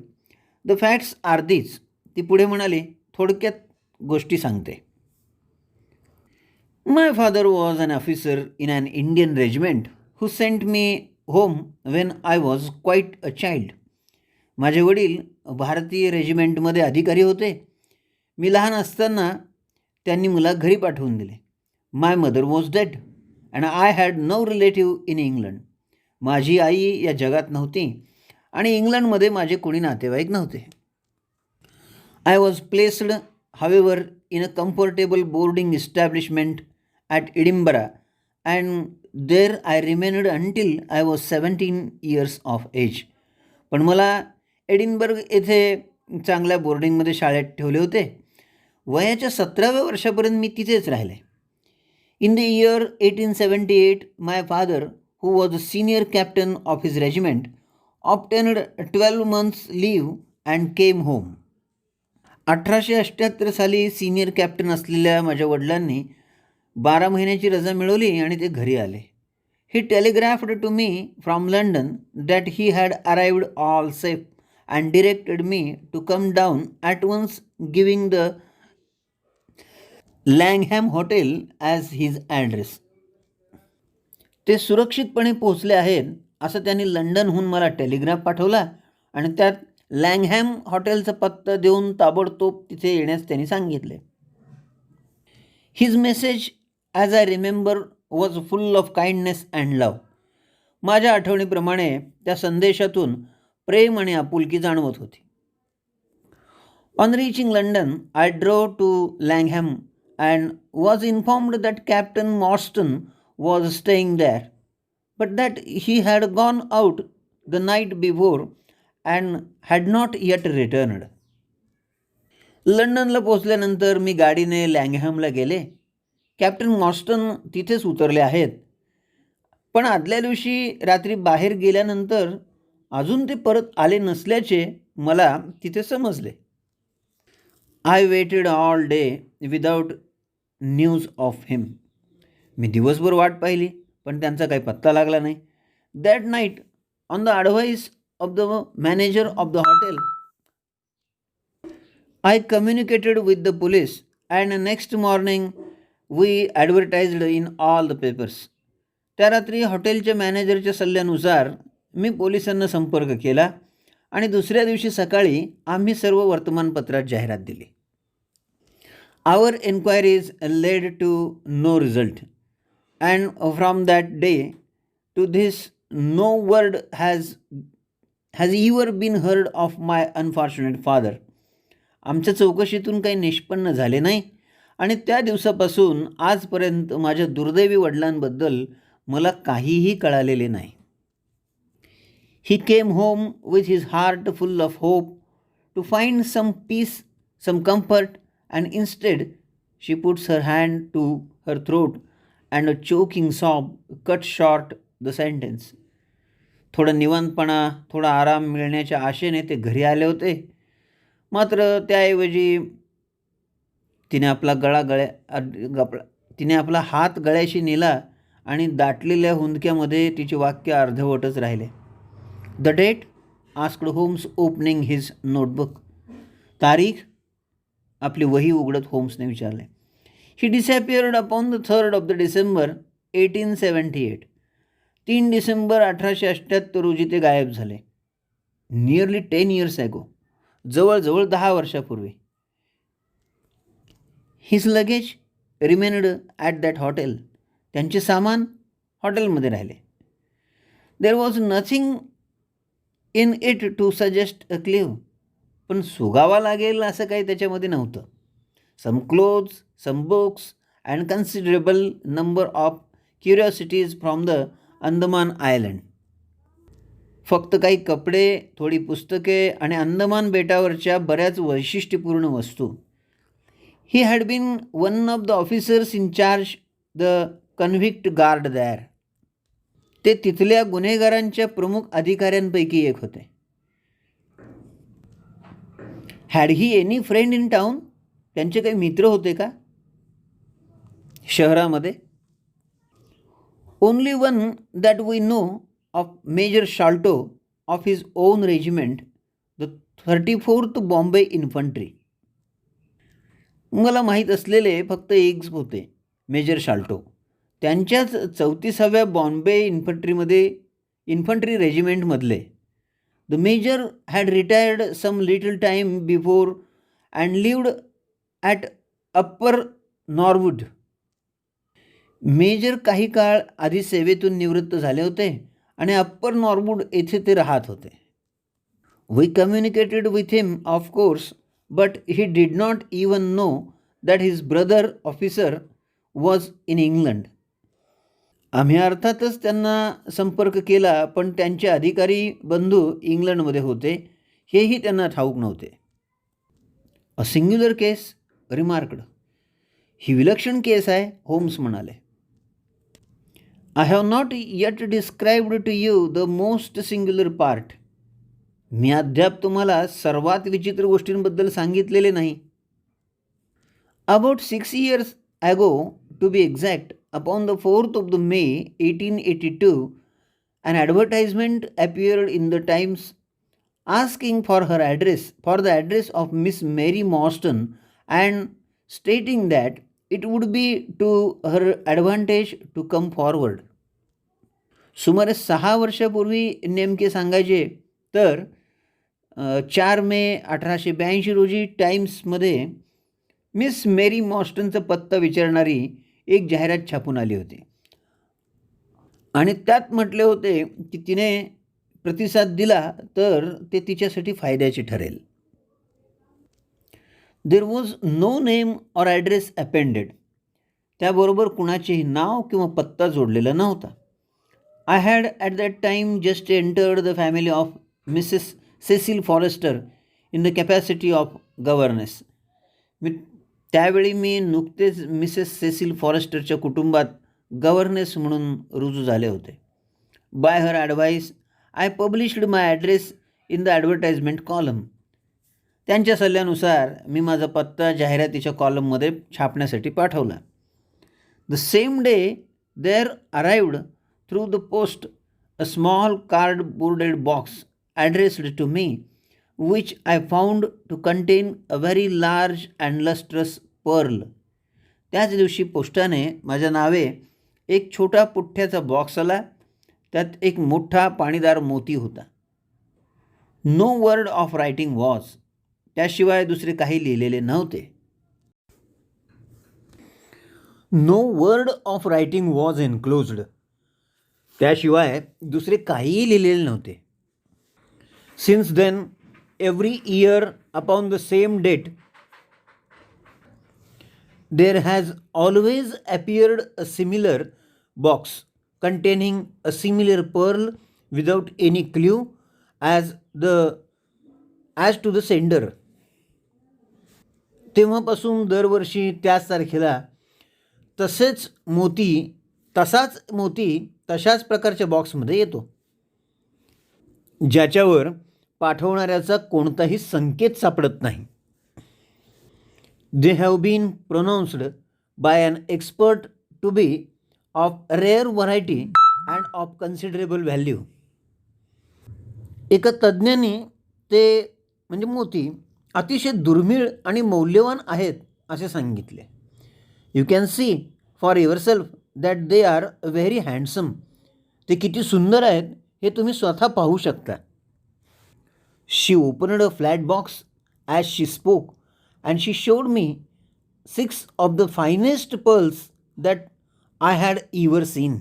the facts are these. ती पुढे म्हणाली, थोडक्यात गोष्टी सांगते. My father was an officer in an Indian regiment who sent me home when I was quite a child. माझे वडील भारतीय रेजिमेंटमध्ये अधिकारी होते. मी लहान असताना त्यांनी मला घरी पाठवून दिले. My mother was dead and I had no relative in England. माझी आई या जगात नव्हती आणि इंग्लंडमध्ये माझे कोणी नातेवाईक नव्हते. I was placed, however, in a comfortable boarding establishment at Edinburgh, and there I remained until I was 17 years of age. पण मला एडिनबर्ग येथे चांगल्या बोर्डिंगमध्ये शाळेत ठेवले होते. वयाच्या 17व्या वर्षापर्यंत मी तिथेच राहिले. In the year 1878 my father, who was the senior captain of his regiment, obtained 12 months leave and came home. 1878 साली सिनियर कॅप्टन असलेल्या माझ्या वडिलांनी 12 महिन्याची रजा मिळवली आणि ते घरी आले. He telegraphed to me from London that he had arrived all safe and directed me to come down at once, giving the Langham hotel as his address. ते सुरक्षितपणे पोहोचले आहेत असं त्यांनी लंडनहून मला टेलिग्राफ पाठवला आणि त्यात लँगहॅम हॉटेलचा पत्ता देऊन ताबडतोब तिथे येण्यास त्यांनी सांगितले. His message, as I remember, was full of kindness and love. माझ्या आठवणीप्रमाणे त्या संदेशातून प्रेम आणि आपुलकी जाणवत होती. On reaching London, I drove to Langham and was informed that Captain Morstan was staying there, but that he had gone out the night before and had not yet returned. लंडनला पोचल्यानंतर मी गाडीने लँगहॅमला गेले. कॅप्टन मॉस्टन तिथेच उतरले आहेत, पण आदल्या दिवशी रात्री बाहेर गेल्यानंतर अजून ते परत आले नसल्याचे मला तिथे समजले. I waited all day without news of him. मी दिवसभर वाट पाहिली, पण त्यांचा काही पत्ता लागला नाही. That night, on the advice of the manager of the hotel, I communicated with the police and next morning we advertised in all the papers. त्या रात्री हॉटेलच्या मॅनेजरच्या सल्ल्यानुसार मी पोलिसांना संपर्क केला आणि दुसऱ्या दिवशी सकाळी आम्ही सर्व वर्तमानपत्रात जाहिरात दिली. Our enquiries led to no result and from that day to this no word has ever been heard of my unfortunate father. आमच्या चौकशीतून काही निष्पन्न झाले नाही आणि त्या दिवसापासून आजपर्यंत माझ्या दुर्दैवी वडिलांबद्दल मला काहीही कळालेले नाही. He came home with his heart full of hope to find some peace, some comfort, and instead she puts her hand to her throat and a choking sob cut short the sentence. थोडा निवांतपणा, थोडा आराम मिळण्याच्या आशेने ते घरी आले होते, मात्र त्याऐवजी तिने आपला हात गळ्याशी नेला आणि दाटलेल्या हुंदक्यामध्ये तिचे वाक्य अर्धवटच राहिले. The date asked Holmes opening his notebook. तारीख आपली वही उघडत होम्सने विचारले. He disappeared upon the 3rd of December 1878. 3 डिसेंबर 1878 रोजी ते गायब झाले. Nearly 10 years ago. जवळजवळ 10 वर्षापूर्वी. His luggage remained at that hotel. त्यांचे सामान हॉटेलमध्ये राहिले. There was nothing in it to suggest a clue. पण सुगावा लागेल असं काही त्याच्यामध्ये नव्हतं. Some clothes, some books and considerable number of curiosities from the Andaman island. फक्त काही कपडे, थोडी पुस्तके आणि अंदमान बेटावरच्या बऱ्याच वैशिष्ट्यपूर्ण वस्तू. He had been one of the officers in charge the convict guard there. ते तिथल्या गुन्हेगारांच्या प्रमुख अधिकाऱ्यांपैकी एक होते. Had he any friend in town. त्यांचे काही मित्र होते का शहरामध्ये? Only one that we know of Major Sholto of his own regiment, the 34th Bombay Infantry. मला माहीत असलेले फक्त एकच होते, मेजर शाल्टो. त्यांच्याच 34व्या बॉम्बे इन्फंट्री रेजिमेंटमधले. The major had retired some little time before and lived at Upper Norwood. Major काही काळ आधी सेवेतून निवृत्त झाले होते आणि अप्पर नॉरवूड येथे ते राहत होते. We communicated with him of course, but he did not even know that his brother officer was in England. आम्ही अर्थातच त्यांना संपर्क केला, पण त्यांचे अधिकारी बंधू इंग्लंडमध्ये होते हेही त्यांना ठाऊक नव्हते. A singular case remarked. ही विलक्षण केस आहे, होम्स म्हणाले. I have not yet described to you the most singular part. मी अद्याप तुम्हाला सर्वात विचित्र गोष्टींबद्दल सांगितलेले नाही. About 6 years ago, to be exact, upon the 4th of May 1882, an advertisement appeared in the Times asking for the address of Miss Mary Mostyn and stating that it would be to her advantage to come forward. सुमारे 6 वर्षापूर्वी नेमके सांगायचे तर 4 मे 1882 रोजी टाइम्समध्ये मिस मेरी मॉस्टनचा पत्ता विचारणारी एक जाहिरात छापून आली होती आणि त्यात म्हटले होते की तिने प्रतिसाद दिला तर ते तिच्यासाठी फायद्याचे ठरेल. There was no name or address appended. त्याबरोबर कुणाचेही नाव किंवा पत्ता जोडलेला नव्हता. I had at that time just entered the family of Mrs. Cecil Forrester in the capacity of governess. मी त्यावेळी मी नुकतेच मिसेस सेसिल फॉरेस्टरच्या कुटुंबात गव्हर्नेस म्हणून रुजू झाले होते. By her advice I published my address in the advertisement column. त्यांच्या सल्ल्यानुसार मी माझा पत्ता जाहिरातीच्या कॉलममध्ये छापण्यासाठी पाठवला. The same day there arrived through the post a small cardboarded box addressed to me which I found to contain a very large and lustrous pearl. त्याच दिवशी पोस्टाने माझ्या नावे एक छोटा पुठ्ठ्याचा बॉक्स आला. त्यात एक मोठा पाणीदार मोती होता. No word of writing was. त्याशिवाय दुसरे काही लिहिलेले नव्हते. No word of writing was enclosed. त्याशिवाय दुसरे काहीही लिहिलेले नव्हते. Since then every year upon the same date there has always appeared a similar box containing a similar pearl without any clue as to the sender. तेव्हापासून दरवर्षी त्याच तारखेला तसाच मोती तशाच प्रकारच्या बॉक्समध्ये येतो, ज्याच्यावर पाठवणाऱ्याचा कोणताही संकेत सापडत नाही. They have been pronounced by an expert to be of rare variety and of considerable value. एका तज्ज्ञाने ते म्हणजे मोती अतिशय दुर्मिळ आणि मौल्यवान आहेत असे सांगितले. You can see for yourself that they are very handsome. ते किती सुंदर आहेत हे तुम्ही स्वतः पाहू शकता. She opened a flat box as she spoke and she showed me 6 of the finest pearls that I had ever seen.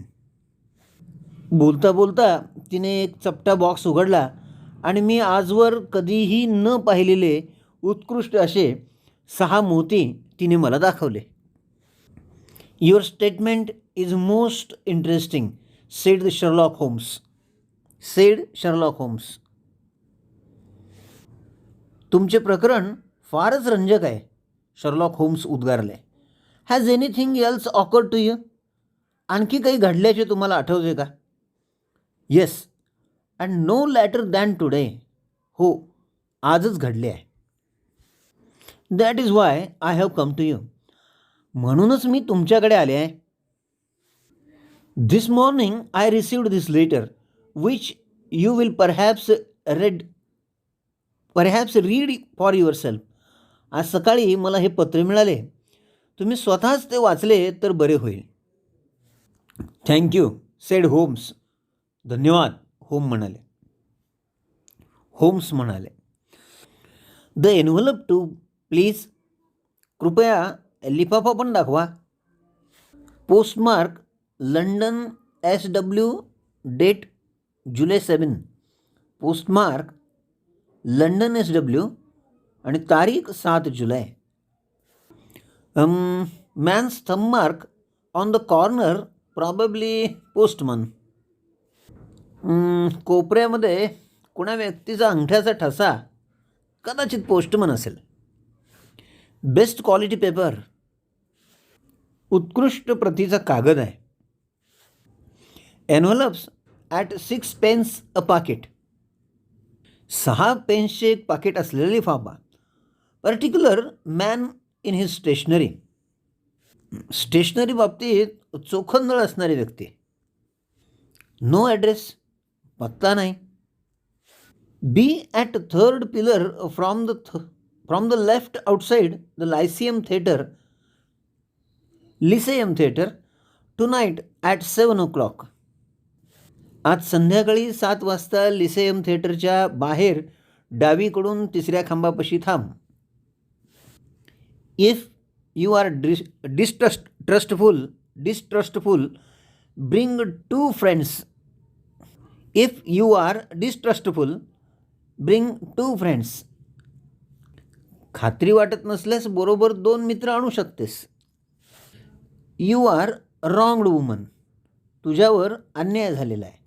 बोलता बोलता तिने एक चपटा बॉक्स उघडला आणि मी आजवर कधीही न पाहिलेले उत्कृष्ट असे 6 मोती तिने मला दाखवले. Your statement is most interesting said Sherlock Holmes. तुमचे प्रकरण फारच रंजक आहे, शर्लॉक होम्स उद्गारले. Has anything else occurred to you. आणखी काही घडल्याचे तुम्हाला आठवते का? Yes and no later than today. हो, आजच घडले आहे. That is why I have come to you. म्हणूनच मी तुमच्याकडे आले आहे. This morning I received this letter which you will perhaps read for yourself. आज सकाळी मला हे पत्र मिळाले. तुम्ही स्वतःच ते वाचले तर बरे होईल. Thank you said Holmes. धन्यवाद, होम्स म्हणाले. The envelope too please. कृपया लिफाफा पण दाखवा. Postmark London SW. Date July 7. पोस्टमार्क लंडन SW आणि तारीख 7 जुलै. Man's thumb mark on the corner probably postman. कोपऱ्यामध्ये कुणा व्यक्तीचा अंगठ्याचा ठसा, कदाचित पोस्टमन असेल. Best quality paper. उत्कृष्ट प्रतीचा कागद आहे. एन्व्हलप्स ॲट 6 पेन्स अ पाकिट. 6 पेन्सचे एक पाकिट असलेला लिफाफा. Particular man in his stationery. Stationery बाबतीत चोखंदळ असणारी व्यक्ती. No address. पत्ता नाही. Be at 3rd pillar from the left outside the Lyceum theatre tonight at 7 o'clock. आज संध्याकाळी 7 वाजता लिसेयम थिएटरच्या बाहेर डावीकडून 3ऱ्या खांबापाशी थांब. If you are distrustful bring 2 friends. If you are distrustful bring 2 friends. खात्री वाटत नसल्यास बरोबर 2 मित्र आणू शकतेस. You are wronged woman. तुझ्यावर अन्याय झालेला आहे.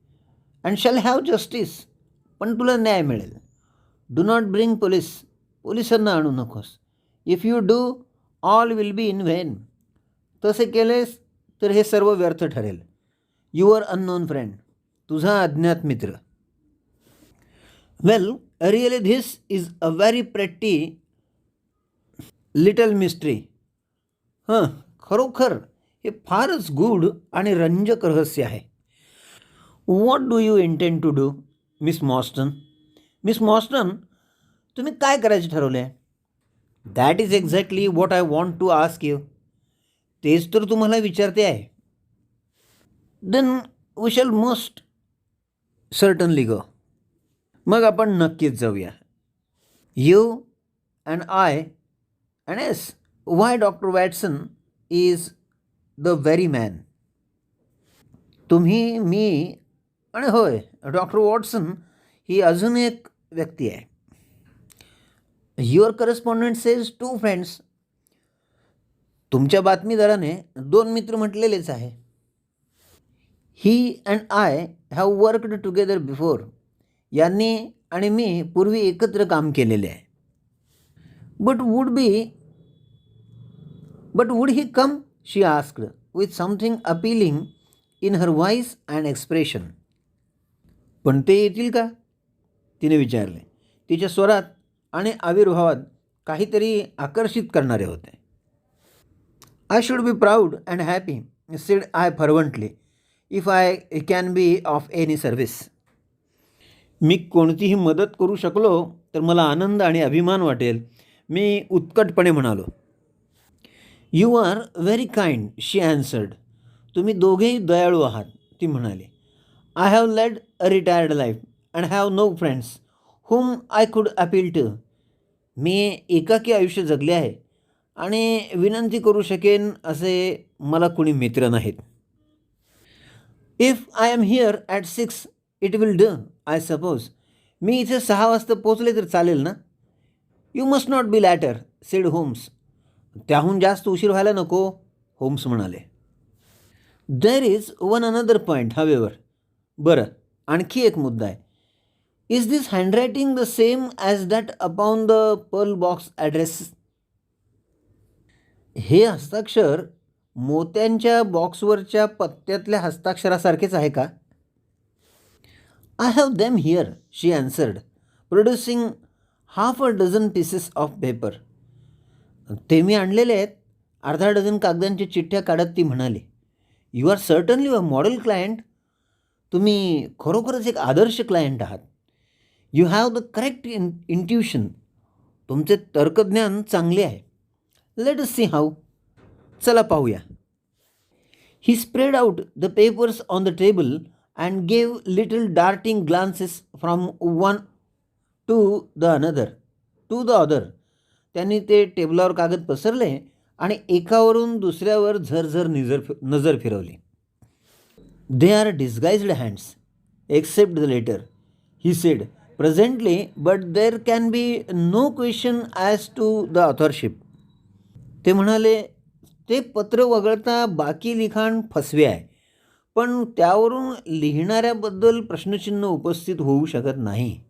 अँड शॅल हॅव जस्टिस, पण तुला न्याय मिळेल. डू नॉट ब्रिंग पोलिसांना आणू नकोस. If you do, all will be in when. तसे केलेस तर हे सर्व व्यर्थ ठरेल. युअर अननोन फ्रेंड, तुझा अज्ञात मित्र. Well, really this is a very pretty little mystery. खरोखर हे फारच गूढ आणि रंजक रहस्य आहे. What do you intend to do, Miss Morstan? Miss Morstan, तुम्ही काय करायचे ठरवले आहे? That is exactly what I want to ask you. तेच तर तुम्हाला विचारते आहे. Then we shall must certainly go. मग आपण नक्कीच जाऊया. You and I and yes, why Doctor Watson is the very man. तुम्ही, मी आणि होय, डॉक्टर वॉटसन ही अजून एक व्यक्ती आहे. Your correspondent says 2 friends. तुमच्या बातमीदाराने 2 मित्र म्हटलेलेच आहे. He and I have worked together before. यांनी आणि मी पूर्वी एकत्र काम केलेले आहे. But would he come, she asked with something appealing in her voice and expression. पण ते येतील का, तिने विचारले. तिच्या स्वरात आणि आविर्भावात काहीतरी आकर्षित करणारे होते. I should be proud and happy, said I fervently, if I can be of any service. मी कोणतीही मदत करू शकलो तर मला आनंद आणि अभिमान वाटेल, मी उत्कटपणे म्हणालो. You are very kind, she answered. तुम्ही दोघेही दयाळू आहात, ती म्हणाली. I have led a retired life and have no friends whom I could appeal to. मी एकाकी आयुष्य जगले आहे आणि विनंती करू शकेन असे मला कुणी मित्र नाहीत. If I am here at 6 it will do, I suppose. मी इथे 6 वाजता पोचले तर चालेल ना? You must not be later, said Holmes. त्याहून जास्त उशीर व्हायला नको, होम्स म्हणाले. There is one another point however. बरं, आणखी एक मुद्दा आहे. Is this handwriting the same as that upon the pearl box address. हे हस्ताक्षर मोत्यांच्या बॉक्सवरच्या पत्त्यातल्या हस्ताक्षरासारखेच आहे का? I have them here, she answered, producing half a dozen pieces of paper. ते मी आणलेले आहेत, अर्धा डझन कागदांच्या चिठ्ठ्या काढत ती म्हणाली. You are certainly a model client. तुम्ही खरोखरच एक आदर्श क्लायंट आहात. You have the correct intuition. तुमचे तर्कज्ञान चांगले आहे. Let us see how. चला पाहूया. He spread out the papers on the table and gave little darting glances from one to the other. त्यांनी ते टेबलावर कागद पसरले आणि एकावरून दुसऱ्यावर झरझर नजर फिरवली. They are disguised hands, except the letter, he said presently, but there can be no question as to the authorship. ते म्हणाले, ते पत्र वगळता बाकी लिखाण फसवे आहे, पण त्यावरून लिहिणाऱ्याबद्दल प्रश्नचिन्ह उपस्थित होऊ शकत नाही.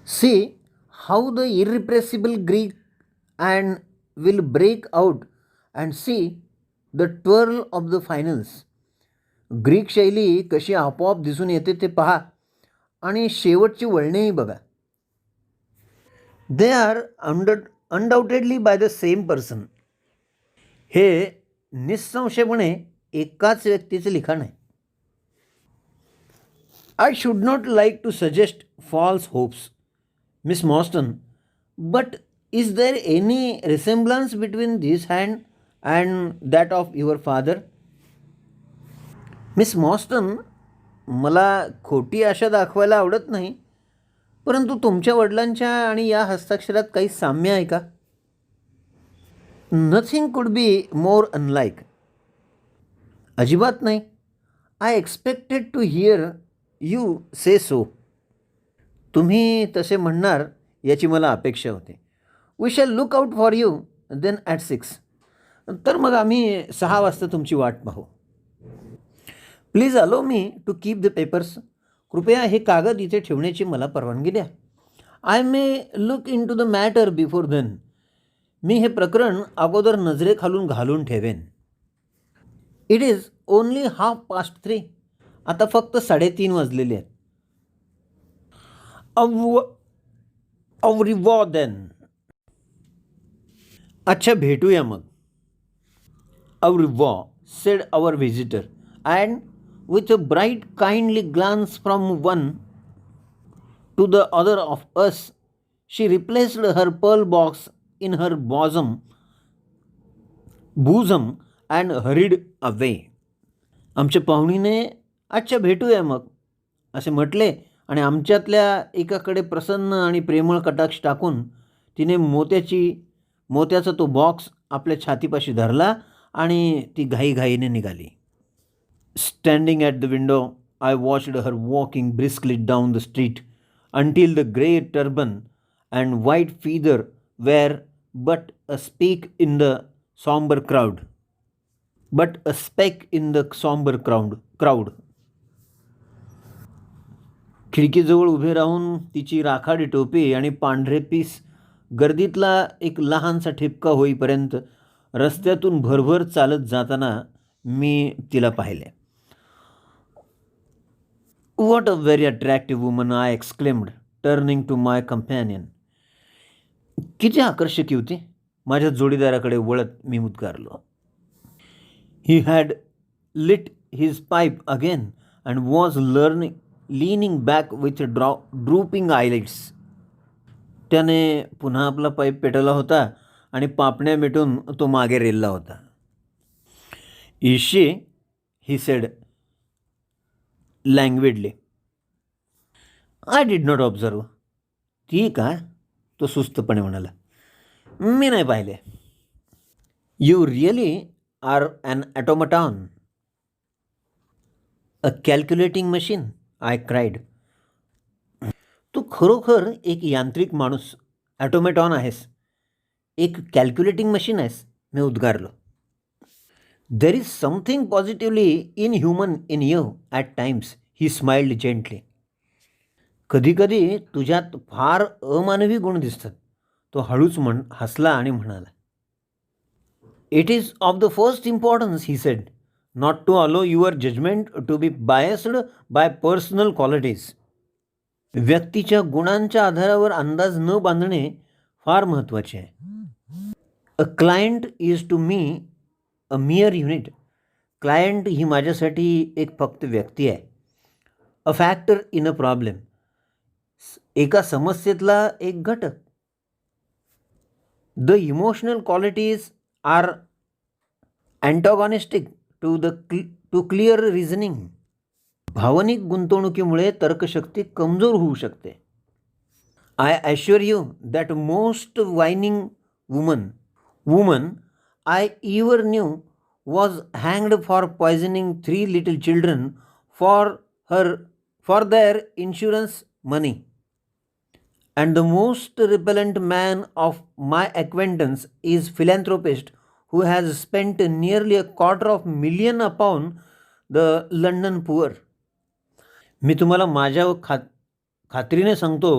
See how the irrepressible Greek and will break out and see the twirl of the finals. Greek शैली कशी आपोआप दिसून येते ते पहा आणि शेवटची वळणेही बघा. They are undoubtedly by the same person. हे निःसंशयपणे एकाच व्यक्तीचे लिखाण आहे. I should not like to suggest false hopes, Miss Morstan, but is there any resemblance between this hand and that of your father. Miss Morstan, मला खोटी आशा दाखवायला आवडत नाही, परंतु तुमच्या वडिलांच्या आणि या हस्ताक्षरात काही साम्य आहे का? Nothing could be more unlike. अजिबात नाही. I expected to hear you say so. तुम्ही तसे म्हणणार याची मला अपेक्षा होती. We shall look out for you then at 6. तर मग आम्ही 6 वाजता तुमची वाट पाहू. Please allow me to keep the papers. कृपया हे कागद इथे ठेवण्याची मला परवानगी द्या. I may look into the matter before then. मी हे प्रकरण अगोदर नजरेखालून घालून ठेवेन. It is only 3:30. आता फक्त 3:30 वाजलेले आहेत. au revoir then. अच्छा, भेटूया मग. Au revoir, said our visitor, and with a bright kindly glance from one to the other of us, she replaced her pearl box in her bosom and hurried away. आमच्या पाहुणीने अच्छा भेटूया मग असे म्हटले आणि आमच्यातल्या एकाकडे प्रसन्न आणि प्रेमळ कटाक्ष टाकून तिने मोत्याचा तो बॉक्स आपल्या छातीपाशी धरला आणि ती घाईघाईने निघाली. Standing at the window I watched her walking briskly down the street until the grey turban and white feather were but a speck in the somber crowd. खिडकीजवळ उभे राहून तिची राखाडी टोपी आणि पांढरे पीस गर्दीतला एक लहानसा ठिपका होईपर्यंत रस्त्यातून भरभर चालत जाताना मी तिला पाहिले. What a very attractive woman, I exclaimed, turning to my companion. किती आकर्षक होती, माझ्या जोडीदाराकडे वळत मी उद्गारलो. He had lit his pipe again and was leaning back with drooping eyelids. त्याने पुन्हा आपला पाईप पेटवला होता आणि पापण्या मिटून तो मागे रेलला होता. Is she? He said languidly. I did not observe. ती का? तो सुस्तपणे म्हणाला. मी नाही पाहिले. You really are an automaton. A calculating machine, I cried. तू खरोखर एक यांत्रिक माणूस, ॲटोमॅटॉन आहेस, एक कॅल्क्युलेटिंग मशीन आहेस, मी उद्गारलो. There is something positively inhuman in you at times, he smiled gently. कधीकधी तुझ्यात फार अमानवी गुण दिसतात, तो हळूच हसला आणि म्हणाला. It is of the first importance, he said, not to allow your judgment to be biased by personal qualities. व्यक्तीच्या गुणांच्या आधारावर अंदाज न बांधणे फार महत्त्वाचे आहे. A client is to me a mere unit. Client ही माझ्यासाठी एक फक्त व्यक्ती आहे. A factor in a problem, एका समस्येतला एक घटक. The emotional qualities are antagonistic to clear reasoning. भावनिक गुंतवणुकीमुळे तर्कशक्ती कमजोर होऊ शकते. I assure you that most winning woman I ever knew was hanged for poisoning 3 little children for their insurance money. And the most repellent man of my acquaintance is philanthropist who has spent nearly $250,000 upon the London poor. मी तुम्हाला माझ्या खात्रीने सांगतो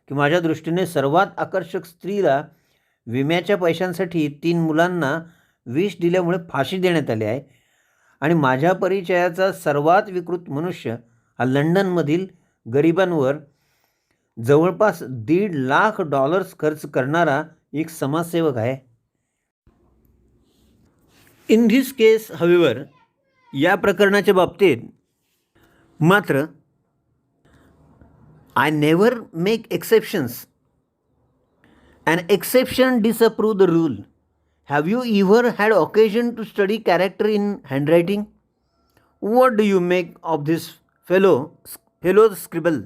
की माझ्या दृष्टीने सर्वात आकर्षक स्त्रीला विम्याच्या पैशांसाठी 3 मुलांना विष दिल्यामुळे फाशी देण्यात आली आहे आणि माझ्या परिचयाचा सर्वात विकृत मनुष्य हा लंडनमधील गरिबांवर जवळपास $1.5 खर्च करणारा एक समाजसेवक आहे. इन धिस केस हवेवर, या प्रकरणाच्या बाबतीत मात्र I never make exceptions. An exception disapprove the rule. Have you ever had occasion to study character in handwriting? What do you make of this fellow's scribble?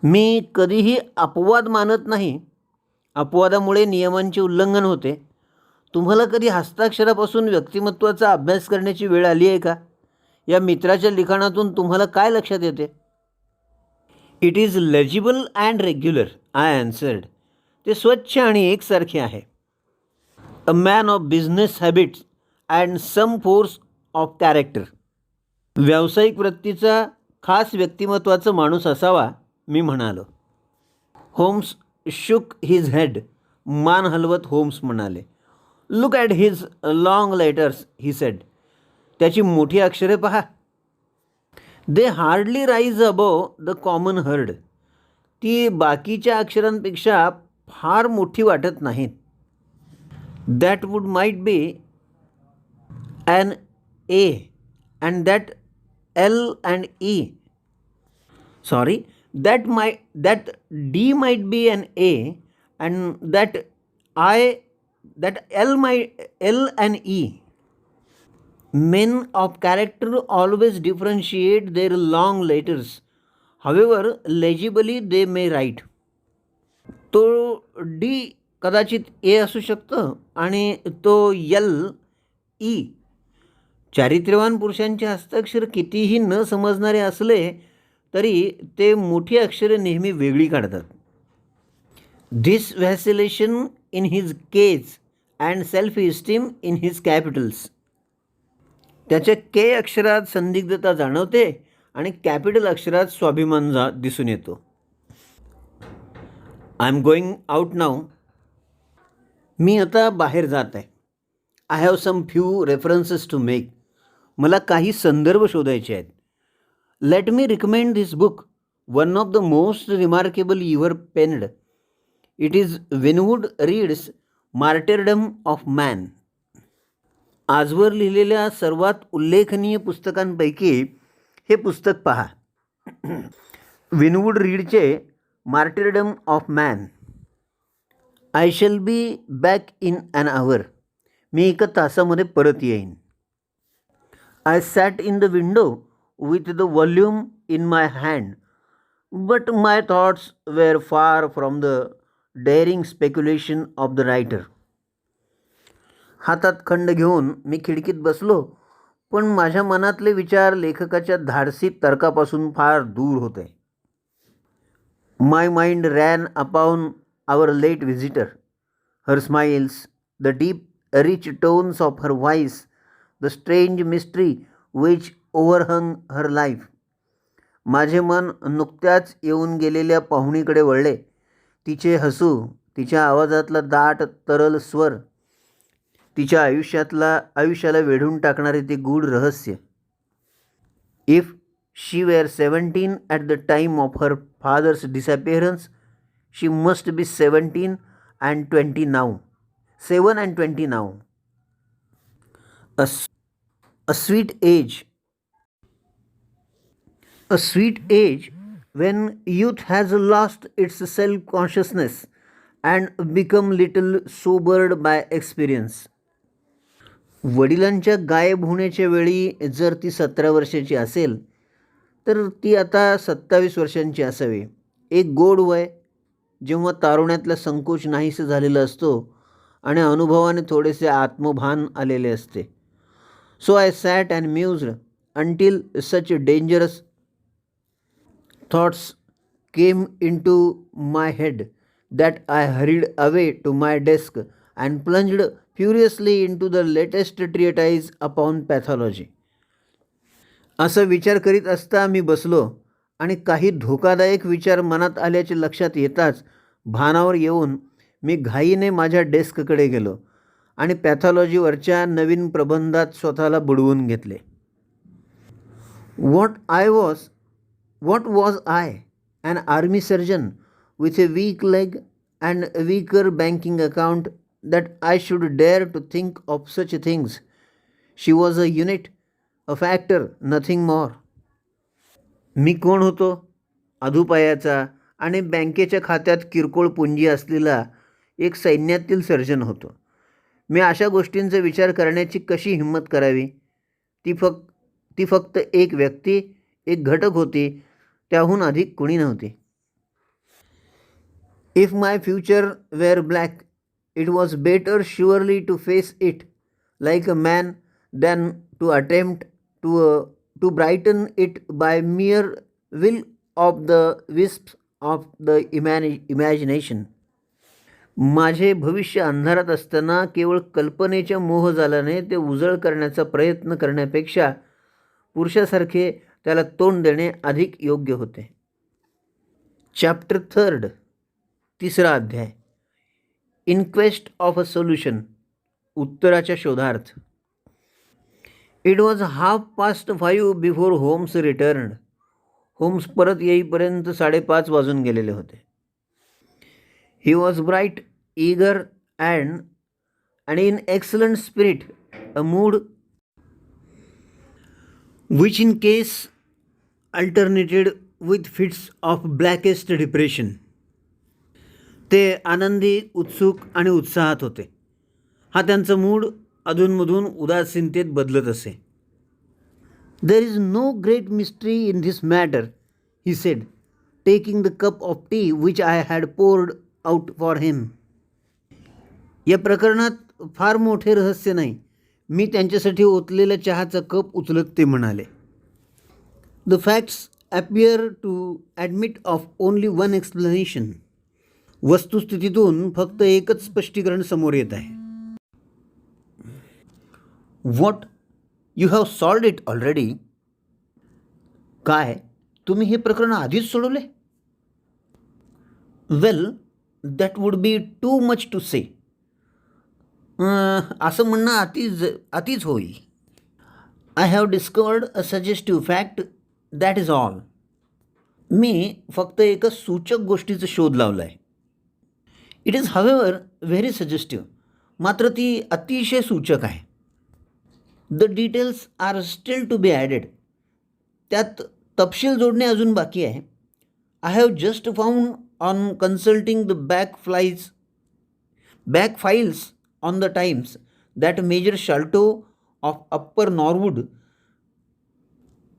मी कधीही अपवाद मानत नाही. अपवादामुळे नियमांचे उल्लंघन होते. तुम्हाला कधी हस्ताक्षरापासून व्यक्तिमत्वाचा अभ्यास करण्याची वेळ आली आहे का? या मित्राच्या लिखाणातून तुम्हाला काय लक्षात येते? It is legible and regular, I answered. ते स्वच्छ आणि एकसारखे आहे. A man of business habits and some force of character. व्यावसायिक वृत्तीचा खास व्यक्तिमत्वाचं माणूस असावा, मी म्हणालो. Homes shook his head. मान हलवत होम्स म्हणाले. Look at his long letters, he said. त्याची मोठी अक्षरे पहा. They hardly rise above the common herd. ती बाकीच्या अक्षरांपेक्षा फार मोठी वाटत नाहीत. That would might be an A and that L and E. Sorry, that D might be an A and that L and E. Men of character always differentiate their long letters. However, legibly they may write. तो D कदाचित A असू शकतं आणि तो L E. चारित्र्यवान पुरुषांचे हस्ताक्षर कितीही न समजणारे असले तरी ते मोठी अक्षरे नेहमी वेगळी काढतात. This vacillation in his K's and self esteem in his capitals. त्याच्या के अक्षरात संदिग्धता जाणवते आणि कॅपिटल अक्षरात स्वाभिमान दिसून येतो. I am going out now. मी आता बाहेर जात आहे. I have some few references to make. मला काही संदर्भ शोधायचे आहेत. Let me recommend this book, one of the most remarkable your penned. It is Winwood Reade's Martyrdom of Man. आजवर लिहिलेल्या सर्वात उल्लेखनीय पुस्तकांपैकी हे पुस्तक पहा. विनवूड रीडचे Martyrdom of Man. I shall be back in an hour. मी एका तासामध्ये परत येईन. I sat in the window with the volume in my hand, but my thoughts were far from the daring speculation of the writer. हातात खंड घेऊन मी खिडकीत बसलो, पण माझ्या मनातले विचार लेखकाच्या धाडसी तर्कापासून फार दूर होते. My mind ran upon our late visitor, her smiles, the deep, rich tones of her voice, the strange mystery which overhung her life. माझे मन नुकत्याच येऊन गेलेल्या पाहुणीकडे वळले. तिचे हसू, तिच्या आवाजातला दाट तरल स्वर, तिच्या आयुष्याला वेढून टाकणारे ते गूढ रहस्य. If she were 17 at the time of her father's disappearance, she must be 17 and 20 now. 7 and 20 now. A sweet age when youth has lost its self-consciousness and become little sobered by experience. वडिलांच्या गायब होण्याच्या वेळी जर ती 17 वर्षाची असेल तर ती आता 27 वर्षांची असावी. एक गोड वय जेव्हा तारुण्यातला संकोच नाहीसे झालेला असतो आणि अनुभवाने थोडेसे आत्मभान आलेले असते. So I sat and mused until such dangerous thoughts came into my head that I hurried away to my desk and plunged furiously into the latest treatise upon pathology. असा विचार करीत असता मी बसलो आणि काही धोकादायक विचार मनात आल्याचे लक्षात येताच भानावर येऊन मी घाईने माझ्या डेस्ककडे गेलो आणि पॅथॉलॉजीवरच्या नवीन प्रबंधात स्वतःला बुडवून घेतले. What was I? An army surgeon with a weak leg and a weaker banking account that I should dare to think of such things. She was a unit, a factor, nothing more. मी कोण होतो? अधुपायाचा आणि बँकेच्या खात्यात किरकोळ पुंजी असलेला एक सैन्यातील सर्जन होतो. मी अशा गोष्टींचा विचार करण्याची कशी हिंमत करावी? ती फक्त एक व्यक्ती, एक घटक होती, त्याहून अधिक कुणी नव्हती. If my future were black, it was better surely to face it like a man than to attempt to brighten it by mere will of the wisp of the imagination. माझे भविष्य अंधारात असताना केवळ कल्पनेच्या मोहजालाने ते उजळ करण्याचा प्रयत्न करण्यापेक्षा पुरुषासारखे त्याला तोंड देणे अधिक योग्य होते. चॅप्टर 3, तिसरा अध्याय. In quest of a solution, उत्तराच्या शोधार्थ. It was 5:30 before Holmes returned. Holmes परत येईपर्यंत 5:30 वाजून गेलेले होते. He was bright, eager and in excellent spirit, a mood which in case alternated with fits of blackest depression. ते आनंदी, उत्सुक आणि उत्साहात होते. हा त्यांचा मूड अधूनमधून उदासीनतेत बदलत असे. There is no great mystery in this matter, he said, taking the cup of tea which I had poured out for him. या प्रकरणात फार मोठे रहस्य नाही. मी त्यांच्यासाठी ओतलेल्या चहाचा कप उचलत ते म्हणाले. The facts appear to admit of only one explanation. वस्तुस्थितीतून फक्त एकच स्पष्टीकरण समोर येत आहे. What, you have solved it already? काय, तुम्ही हे प्रकरण आधीच सोडवले? Well, that would be too much to say. असं म्हणणं अतिच होईल. I have discovered a suggestive fact, that is all. मी फक्त एका सूचक गोष्टीचा शोध लावला आहे. It is however very suggestive. मात्र ती अतिशय सूचक आहे. The details are still to be added. त्यात तपशील जोडणे अजून बाकी आहे. I have just found on consulting the back files on the Times that Major Sholto of Upper Norwood,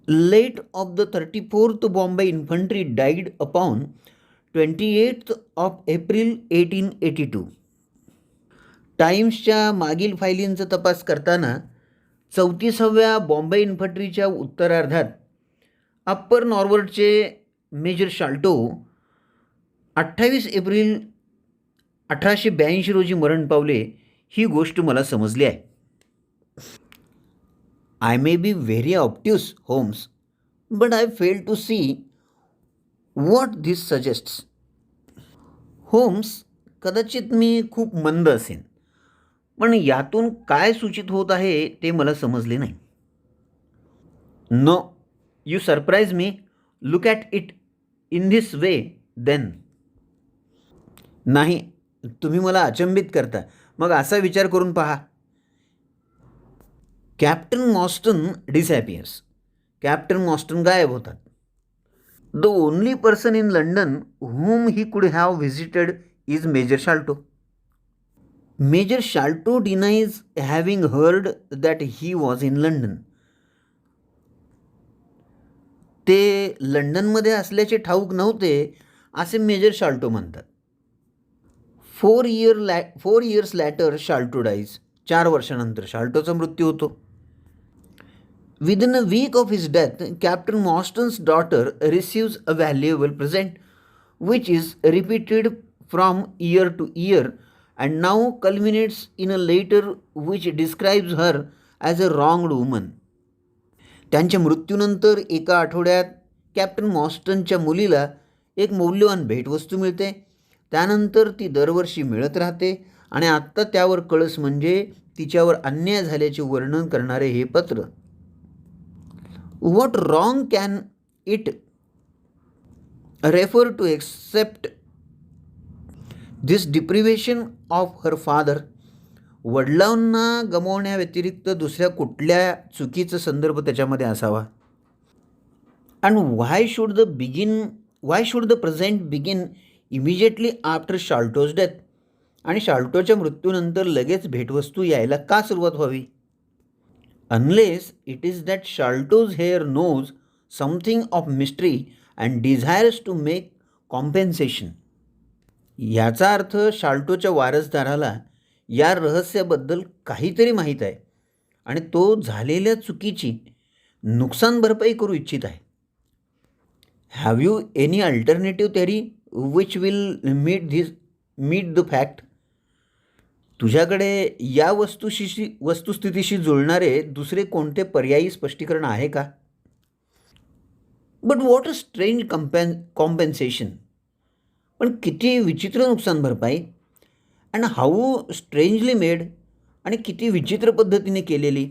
late of the 34th Bombay Infantry, died upon 28th of April 1882. टाइम्सच्या मागील फायलींचा तपास करताना 34व्या बॉम्बे इन्फंट्रीच्या उत्तरार्धात अप्पर नॉर्वडचे मेजर शाल्टो 28 एप्रिल 1882 रोजी मरण पावले, ही गोष्ट मला समजली आहे. I may be very obtuse, Holmes, but I fail to see what this suggests. Holmes, कदाचित मी खूप मंद असेन, पण यातून काय सूचित होत आहे ते मला समजले नाही. No, you surprise me. Look at it in this way then. नाही, तुम्ही मला अचंबित करता. मग असा विचार करून पहा. कॅप्टन मॉस्टन डिसॅपियर्स. कॅप्टन मॉस्टन गायब होतात. The only person in London whom he could have visited is Major Sholto. Major Sholto denies having heard that he was in London. ते लंडनमध्ये असल्याचे ठाऊक नव्हते असे मेजर शाल्टो म्हणतात. 4 years later शाल्टो डाईज. 4 वर्षानंतर शाल्टोचा मृत्यू होतो. Within a week of his death, Captain Morstan's daughter receives a valuable present which is repeated from year to year and now culminates in a letter which describes her as a wronged woman. त्यांच्या मृत्यूनंतर एका आठवड्यात कॅप्टन मॉस्टनच्या मुलीला एक मौल्यवान भेटवस्तू मिळते. त्यानंतर ती दरवर्षी मिळत राहते आणि आत्ता त्यावर कळस म्हणजे तिच्यावर अन्याय झाल्याचे वर्णन करणारे हे पत्र. What wrong can it refer to except this deprivation of her father. वडिलांना गमावण्याव्यतिरिक्त दुसऱ्या कुठल्या चुकीचा संदर्भ त्याच्यामध्ये असावा. And why should the present begin immediately after Sholto's death. आणि शाल्टोच्या मृत्यूनंतर लगेच भेटवस्तू यायला का सुरुवात व्हावी. Unless it is that Sholto's heir knows something of mystery and desires to make compensation. याचा अर्थ शाल्टोच्या वारसदाराला या रहस्याबद्दल काहीतरी माहीत आहे आणि तो झालेल्या चुकीची नुकसान भरपाई करू इच्छित आहे. Have you any alternative theory which will meet the fact. तुझ्याकडे या वस्तुस्थितीशी जुळणारे दुसरे कोणते पर्यायी स्पष्टीकरण आहे का? But what a strange compensation. पण किती विचित्र नुकसान भरपाई. And how strangely made. आणि किती विचित्र पद्धतीने केलेली.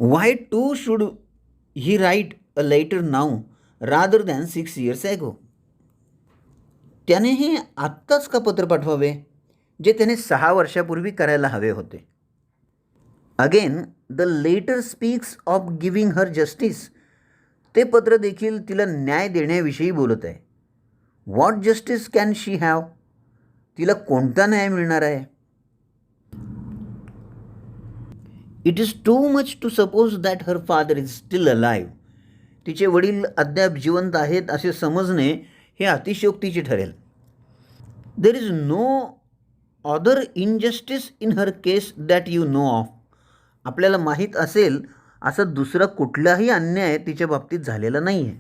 Why too should he write a letter now rather than 6 years ago. त्याने हे आत्ताच का पत्र पाठवावे जे त्याने 6 वर्षापूर्वी करायला हवे होते. Again the letter speaks of giving her justice. ते पत्र देखील तिला न्याय देण्याविषयी बोलत आहे. What justice can she have. तिला कोणता न्याय मिळणार आहे. It is too much to suppose that her father is still alive. तिचे वडील अद्याप जिवंत आहेत असे समजणे हे अतिशयोक्तीचे ठरेल. There is no other injustice in her case that you know of. आपल्याला माहीत असेल असा दुसरा कुठलाही अन्याय तिच्या बाबतीत झालेला नाही आहे.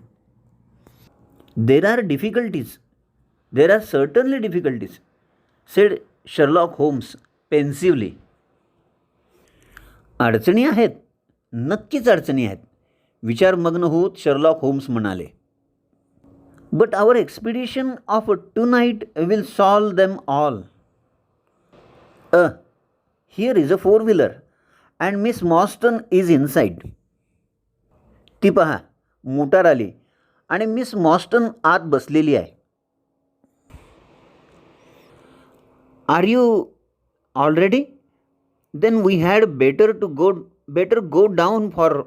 There are difficulties. There are certainly difficulties said Sherlock Holmes pensively. अडचणी आहेत, नक्कीच अडचणी आहेत, विचारमग्न होत शर्लॉक होम्स म्हणाले. But our expedition of tonight will solve them all. Here is a 4-wheeler and Miss Morstan is inside. ती पहा, मोटार आली आणि मिस मॉस्टन आत बसलेली आहे. Are you already. Then we had better go down for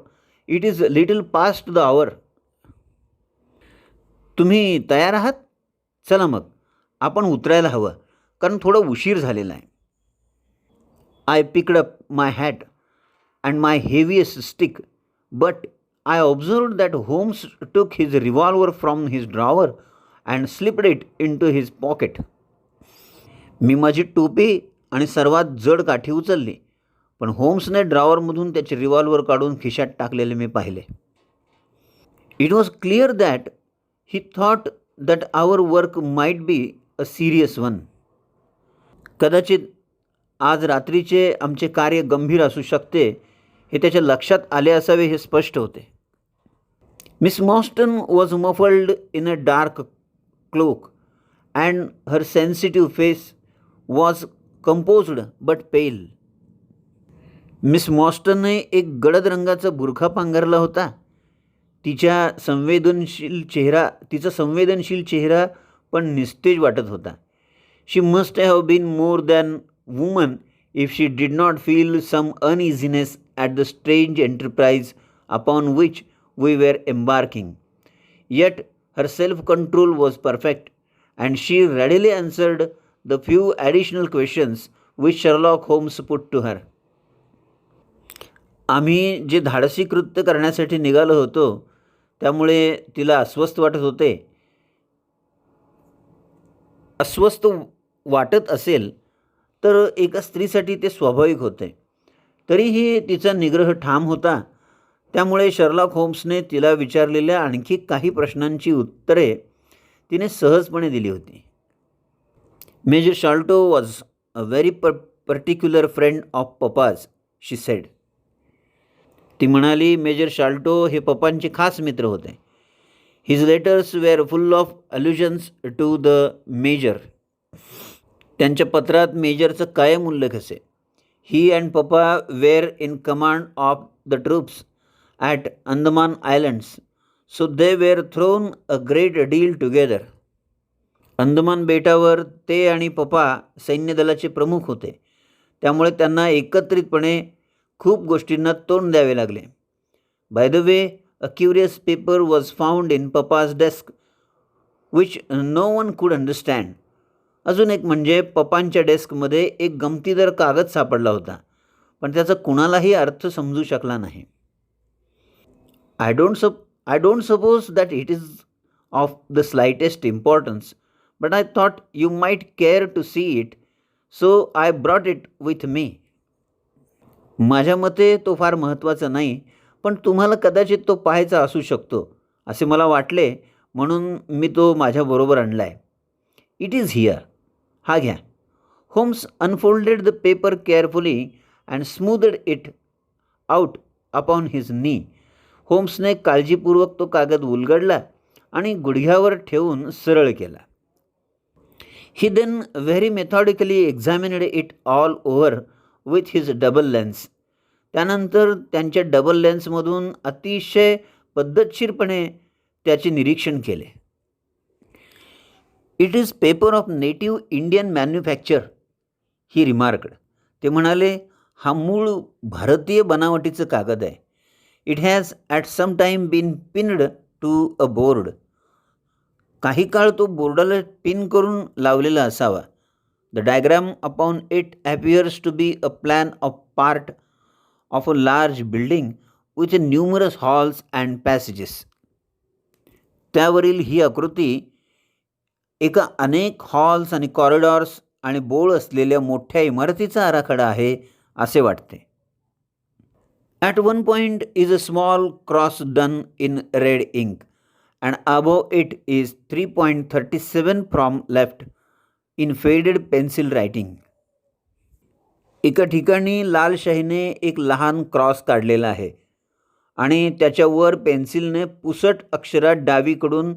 it is little past the hour. तुम्ही तयार आहात. चला मग आपण उतरायला हवं कारण थोडं उशीर झालेला आहे. I picked up my hat and my heaviest stick but I observed that Holmes took his revolver from his drawer and slipped it into his pocket. मी माझी टोपी आणि सर्वात जड काठी उचलली पण होम्सने ड्रॉवरमधून त्याचे रिव्हॉल्वर काढून खिशात टाकलेले मी पाहिले. It was clear that he thought that our work might be a serious one. कदाचित आज रात्रीचे आमचे कार्य गंभीर असू शकते हे त्याच्या लक्षात आले असावे हे स्पष्ट होते. Miss Morstan was muffled in a dark cloak and her sensitive face was composed but pale. मिस मॉस्टनने एक गडद रंगाचा बुरखा पांघरला होता. तिचा संवेदनशील चेहरा पण निस्तेज वाटत होता. She must have been more than woman if she did not feel some uneasiness at the strange enterprise upon which we were embarking. Yet her self control was perfect and she readily answered the few additional questions which Sherlock Holmes put to her. आम्ही जे धाडसी कृत्य करण्यासाठी निघालो होतो त्यामुळे तिला अस्वस्थ वाटत असेल तर एका स्त्रीसाठी ते स्वाभाविक होते. तरीही तिचा निग्रह ठाम होता. त्यामुळे शर्लॉक होम्सने तिला विचारलेल्या आणखी काही प्रश्नांची उत्तरे तिने सहजपणे दिली होती. Major Sholto was a very particular friend of papa's, she said. ती म्हणाली, मेजर शाल्टो हे पप्पांचे खास मित्र होते. His letters were full of allusions to the major. त्यांच्या पत्रात मेजरचं कायम उल्लेख असे. He and papa were in command of the troops at Andaman islands, so they were thrown a great deal together. Andaman बेटावर ते आणि पप्पा सैन्यदलाचे प्रमुख होते. त्यामुळे त्यांना एकत्रितपणे खूप गोष्टींना तोंड द्यावे लागले. By the way, a curious paper was found in papa's desk which no one could understand. अजून एक म्हणजे पप्पांच्या डेस्कमध्ये एक गमतीदार कागद सापडला होता पण त्याचा कुणालाही अर्थ समजू शकला नाही. I don't suppose that it is of the slightest importance but I thought you might care to see it, so I brought it with me. माझ्या मते तो फार महत्त्वाचा नाही पण तुम्हाला कदाचित तो पाहायचा असू शकतो असे मला वाटले म्हणून मी तो माझ्याबरोबर आणला आहे. It is here. हा घ्या. Holmes unfolded the paper carefully and smoothed it out upon his knee होम्सने काळजीपूर्वक तो कागद उलगडला आणि गुडघ्यावर ठेवून सरळ केला. He then very methodically examined it all over with his double lens. त्यानंतर त्यांच्या डबल लेन्समधून अतिशय पद्धतशीरपणे त्याचे निरीक्षण केले. It is paper of native Indian manufacture, he remarked. ते म्हणाले, हा मूळ भारतीय बनावटीचं कागद आहे. It has at some time been pinned to a board. काही काळ तो बोर्डाला पिन करून लावलेला असावा. The diagram upon it appears to be a plan of part of a large building with numerous halls and passages. त्यावरील ही आकृती एका अनेक हॉल्स आणि कॉरिडॉर्स आणि बोळ असलेल्या मोठ्या इमारतीचा आराखडा आहे असे वाटते. At one point is a small cross done in red ink and above it is 3.37 from left in faded pencil writing. एका ठिकाणी लाल शाईने एक लहान क्रॉस काढलेला आहे आणि त्याच्यावर पेन्सिलने पुसट अक्षरात डावीकडून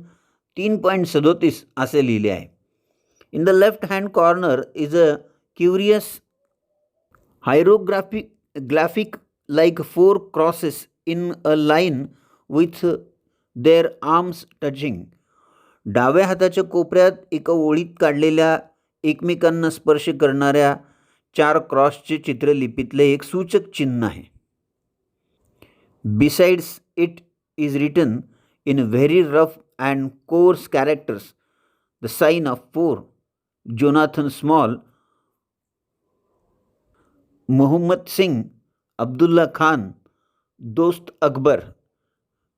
3.37 असे लिहिले आहे. In the left hand corner is a curious hieroglyphic like 4 crosses in a line with their arms touching. डाव्या हाताच्या कोपऱ्यात एका ओळीत काढलेल्या एकमेकांना स्पर्श करणाऱ्या 4 क्रॉसचे चित्रलिपीतले एक सूचक चिन्ह आहे. Besides it is written in very rough and coarse characters the sign of 4, Jonathan Small, Mohammed Singh, Abdullah Khan, Dost Akbar.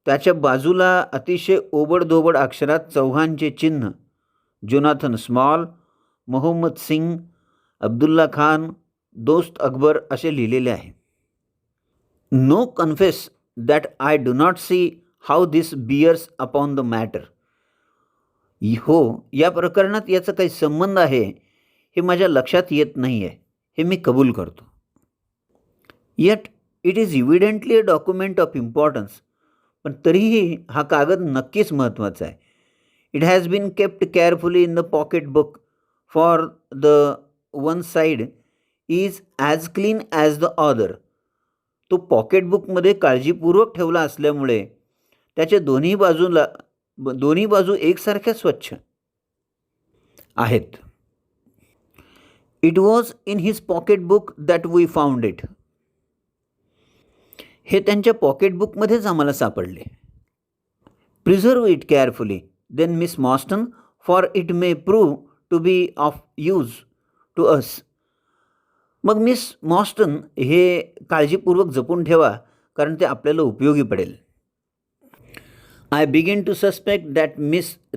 त्याच्या बाजूला अतिशय ओबडधोबड अक्षरात चौघांचे चिन्ह जोनाथन स्मॉल, मोहम्मद सिंग, अब्दुल्ला खान, दोस्त अकबर असे लिहिलेले आहे. No confess that I do not see how this bears upon the matter. हो, या प्रकरणात याचा काही संबंध आहे हे माझ्या लक्षात येत नाही आहे, हे मी कबूल करतो. Yet it is evidently a document of importance. पण तरीही हा कागद नक्कीच महत्त्वाचा आहे. It has been kept carefully in the pocket book for the one side is as clean as the other. तो पॉकेट बुकमध्ये काळजीपूर्वक ठेवला असल्यामुळे त्याच्या दोन्ही बाजू एकसारख्या स्वच्छ आहेत. It was in his pocket book that we found it. हे त्यांच्या पॉकेटबुकमध्येच आम्हाला सापडले. Preserve it carefully then miss Morstan, for it may prove to be of use to us. मग मिस मॉस्टन, हे काळजीपूर्वक जपून ठेवा कारण ते आपल्याला उपयोगी पडेल. I begin to suspect that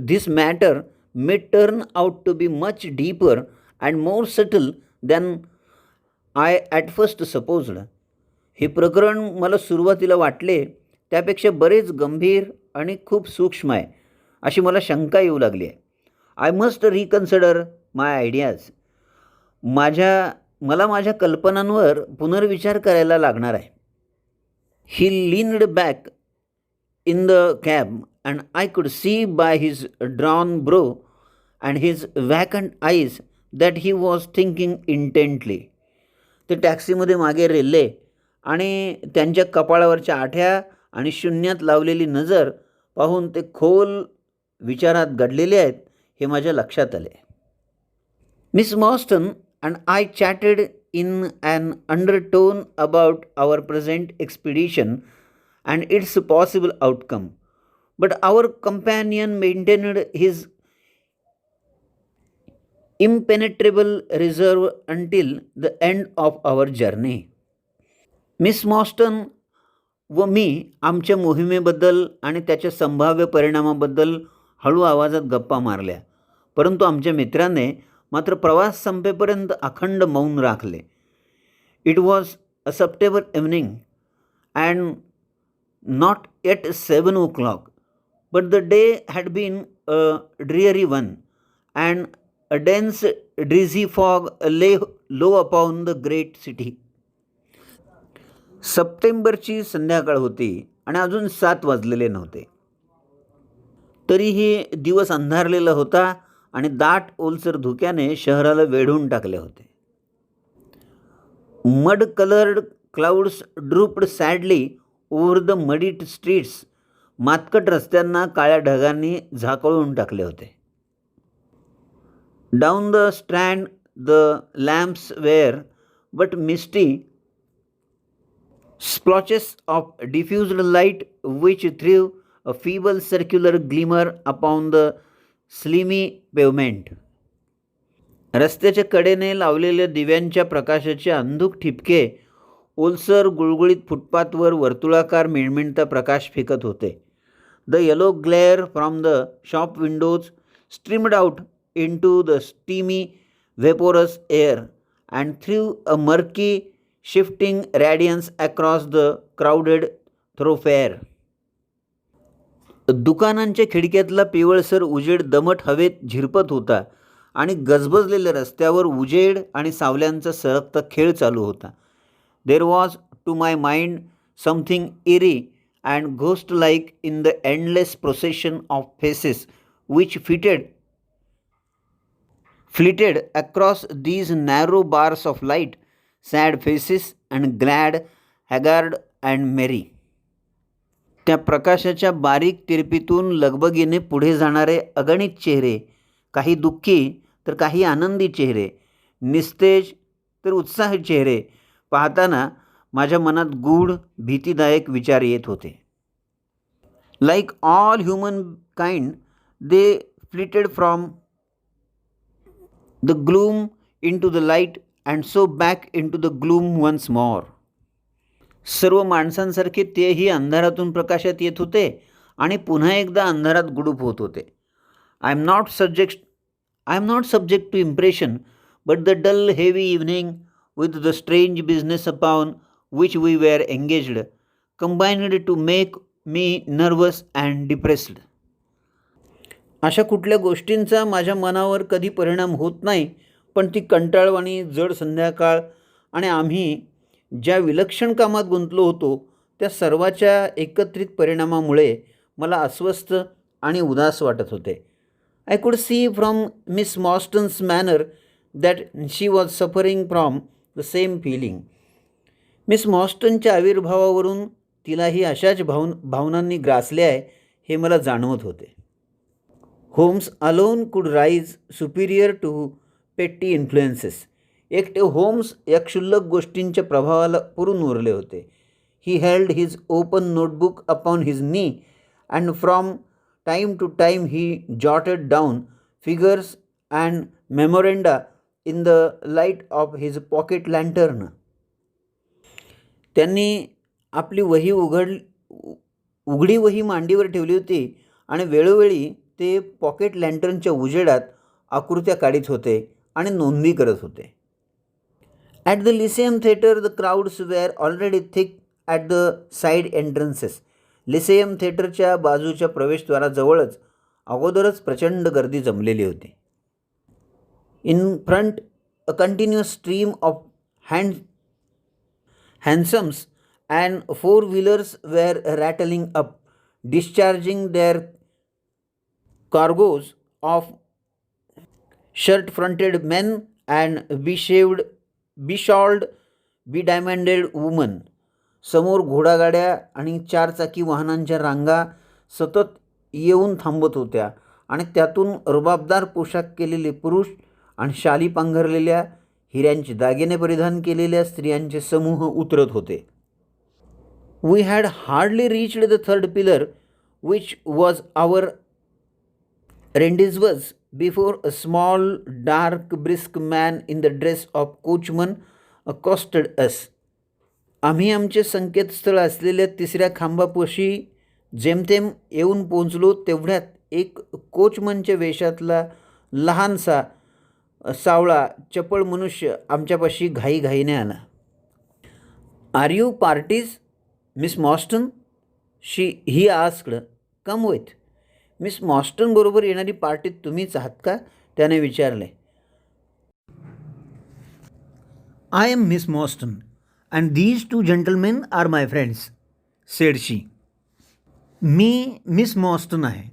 this matter may turn out to be much deeper and more subtle than I at first supposed. हे प्रकरण मला सुरुवातीला वाटले त्यापेक्षा बरेच गंभीर आणि खूप सूक्ष्म आहे अशी मला शंका येऊ लागली आहे. I must reconsider my ideas. मला माझ्या कल्पनांवर पुनर्विचार करायला लागणार आहे. He leaned back in the cab and I could see by his drawn brow and his vacant eyes that he was thinking intently. ते टॅक्सीमध्ये मागे रेल्ले आणि त्यांच्या कपाळावरच्या आठ्या आणि शून्यात लावलेली नजर पाहून ते खोल विचारात गडलेले आहेत हे माझ्या लक्षात आले. Miss Morstan and I chatted in an undertone about our present expedition and its possible outcome, but our companion maintained his impenetrable reserve until the end of our journey. Miss Morstan व मी आमच्या मोहिमेबद्दल आणि त्याच्या संभाव्य परिणामाबद्दल हळू आवाजात गप्पा मारल्या, परंतु आमच्या मित्राने मात्र प्रवास संपेपर्यंत अखंड मौन राखले. It was a September evening and not eight 7 o'clock, but the day had been a dreary one, and a dense drizzly fog lay low upon the great city. सप्टेंबरची संध्याकाळ होती आणि अजून 7 वाजलेले नव्हते. तरीही दिवस अंधारलेला होता आणि दाट ओलसर धुक्याने शहराला वेढून टाकले होते. Mud coloured clouds drooped sadly over the muddy streets. मातकट रस्त्यांना काळ्या ढगांनी झाकळून टाकले होते. Down the Strand the lamps were but misty splotches of diffused light which threw a feeble circular glimmer upon the slimy pavement. रस्त्याच्या कडेने लावलेल्या दिव्यांच्या प्रकाशाचे अंधुक ठिपके ओलसर गुळगुळीत फुटपाथवर वर्तुळाकार मिणमिणता प्रकाश फेकत होते. The yellow glare from the shop windows streamed out into the steamy vaporous air and through a murky shifting radiance across the crowded thoroughfare. दुकानांच्या खिडक्यातला पिवळसर उजेड दमट हवेत झिरपत होता आणि गजबजलेल्या रस्त्यावर उजेड आणि सावल्यांचा सरकता खेळ चालू होता. There was to my mind something eerie and ghost like in the endless procession of faces which flitted across these narrow bars of light. Sad faces and glad, haggard and merry. त्या प्रकाशाच्या बारीक तिरपीतून लगबगीने पुढे जाणारे अगणित चेहरे, काही दुःखी तर काही आनंदी चेहरे, निस्तेज तर उत्साही चेहरे पाहताना माझ्या मनात गूढ भीतीदायक विचार येत होते. Like all human kind they flitted from the gloom into the light and so back into the gloom once more. सर्व माणसांसारखे तेही अंधारातून प्रकाशात येत होते आणि पुन्हा एकदा अंधारात गुडूप होत होते. I am not subject to impression but the dull heavy evening with the strange business upon which we were engaged combined to make me nervous and depressed. अशा कुठल्या गोष्टींचा माझ्या मनावर कधी परिणाम होत नाही, पण ती कंटाळवाणी जड संध्याकाळ आणि आम्ही ज्या विलक्षण कामात गुंतलो होतो त्या सर्वाच्या एकत्रित परिणामामुळे मला अस्वस्थ आणि उदास वाटत होते. I could see from miss Morstan's manner that she was suffering from the same feeling. Miss मॉस्टनच्या आविर्भावावरून तिलाही अशाच भावनांनी ग्रासले आहे हे मला जाणवत होते. Holmes alone could rise superior to petty influences. एकटे होम्स या क्षुल्लक गोष्टींच्या प्रभावाला पुरून उरले होते. He held his open notebook upon his knee and from time to time he jotted down figures and memoranda in the light of his pocket lantern. त्यांनी आपली उघडी वही मांडीवर ठेवली होती आणि वेळोवेळी ते पॉकेट लँटर्नच्या उजेडात आकृत्या काढीत होते आणि नोंदी करत होते. At the Lyceum theatre the crowds were already thick at the side entrances. Lyceum थिएटरच्या बाजूच्या प्रवेशद्वाराजवळच अगोदरच प्रचंड गर्दी जमलेली होती. In front a continuous stream of hansoms and 4-wheelers were rattling up, discharging their cargoes of shirt-fronted men and beshawled, bediamonded women. समोर घोडागाड्या आणि 4 चाकी वाहनांच्या रांगा सतत येऊन थांबत होत्या आणि त्यातून रुबाबदार पोशाख केलेले पुरुष आणि शाली पांघरलेल्या हिऱ्यांचे दागिने परिधान केलेल्या स्त्रियांचे समूह उतरत होते. We had hardly reached the third pillar which was our rendezvous before a small, dark, brisk man in the dress of coachman accosted us. आम्ही आमचे संकेतस्थळ असलेल्या 3ऱ्या खांबापाशी जेमतेम येऊन पोहोचलो तेवढ्यात एक कोचमनच्या वेशातला लहानसा सावळा चपळ मनुष्य आमच्यापाशी घाईघाईने आला. Are you parties miss Morstan? He asked. Come with. Miss Morstan बरोबर येणारी पार्टीत तुम्हीच आहात का? त्याने विचारले. I am miss Morstan and these 2 gentlemen are my friends, said she. मी मिस मॉस्टन आहे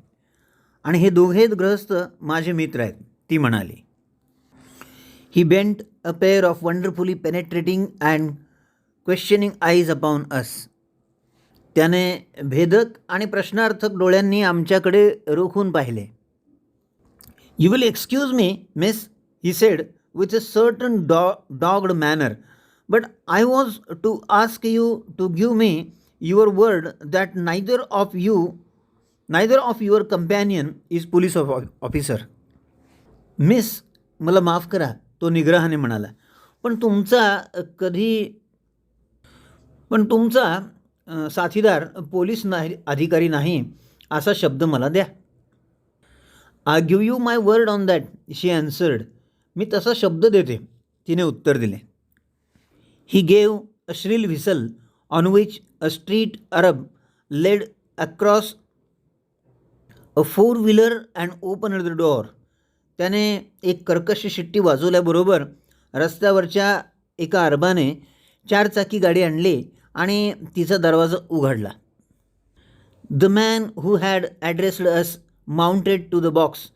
आणि हे दोघे गृहस्थ माझे मित्र आहेत, ती म्हणाली. He bent a pair of wonderfully penetrating and questioning eyes upon us. त्याने भेदक आणि प्रश्नार्थक डोळ्यांनी आमच्याकडे रोखून पाहिले. You will excuse me miss, he said with a certain dogged manner, but I was to ask you to give me your word that neither of your companion is police officer. Miss, मला माफ करा, तो निग्रहाने म्हणाला, पण तुमचा साथीदार पोलीस अधिकारी नाही असा शब्द मला द्या. I give you my word on that, she answered. मी तसा शब्द देते, तिने उत्तर दिले. He gave a shrill whistle on which a street Arab led across a four wheeler and open the door. त्याने एक कर्कश शिट्टी वाजवल्याबरोबर रस्त्यावरच्या एका अरबाने 4-चाकी गाडी आणली आणि तिचा दरवाजा उघडला. The man who had addressed us mounted to the box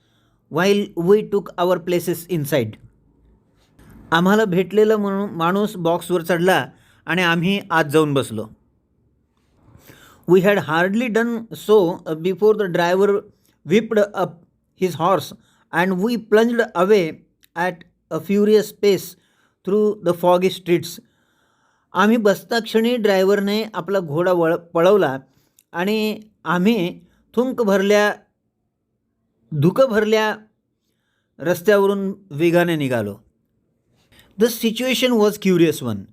while we took our places inside. आम्हाला भेटलेला माणूस बॉक्सवर चढला आणि आम्ही आत जाऊन बसलो. We had hardly done so before the driver whipped up his horse and we plunged away at a furious pace through the foggy streets. आम्ही बसताक्षणी ड्रायव्हरने आपला घोडा पळवला आणि आम्ही धुकं भरल्या रस्त्यावरून वेगाने निघालो. The situation was curious one.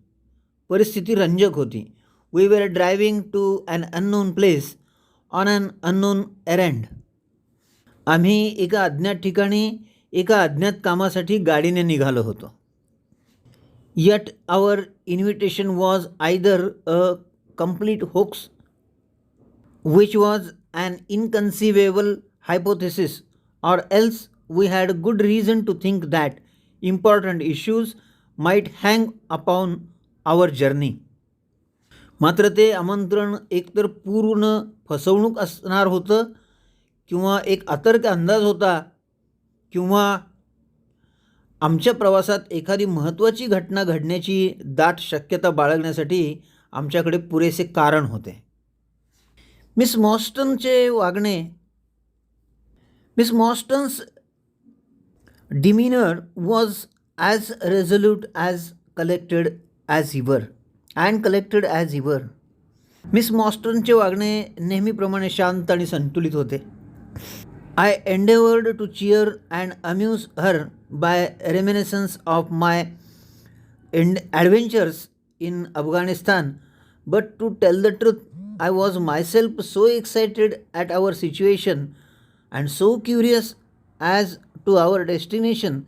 परिस्थिती रंजक होती. We were driving to an unknown place on an unknown errand. आम्ही एका अज्ञात ठिकाणी एका अज्ञात कामासाठी गाडीने निघालो होतो. Yet our invitation was either a complete hoax, which was an inconceivable hypothesis, or else we had good reason to think that important issues might hang upon our journey. मात्र ते आमंत्रण एकतर पूर्ण फसवणूक असणार होतं, किंवा एक अतर्क अंदाज होता, किंवा आमच्या प्रवासात एखादी महत्त्वाची घटना घडण्याची दाट शक्यता बाळगण्यासाठी आमच्याकडे पुरेसे कारण होते. Miss Morstan's demeanour was as resolute collected as he were. Miss मॉस्टनचे वागणे नेहमीप्रमाणे शांत आणि संतुलित होते. I endeavored to cheer and amuse her by reminiscence of my adventures in Afghanistan, but to tell the truth, I was myself so excited at our situation and so curious as to our destination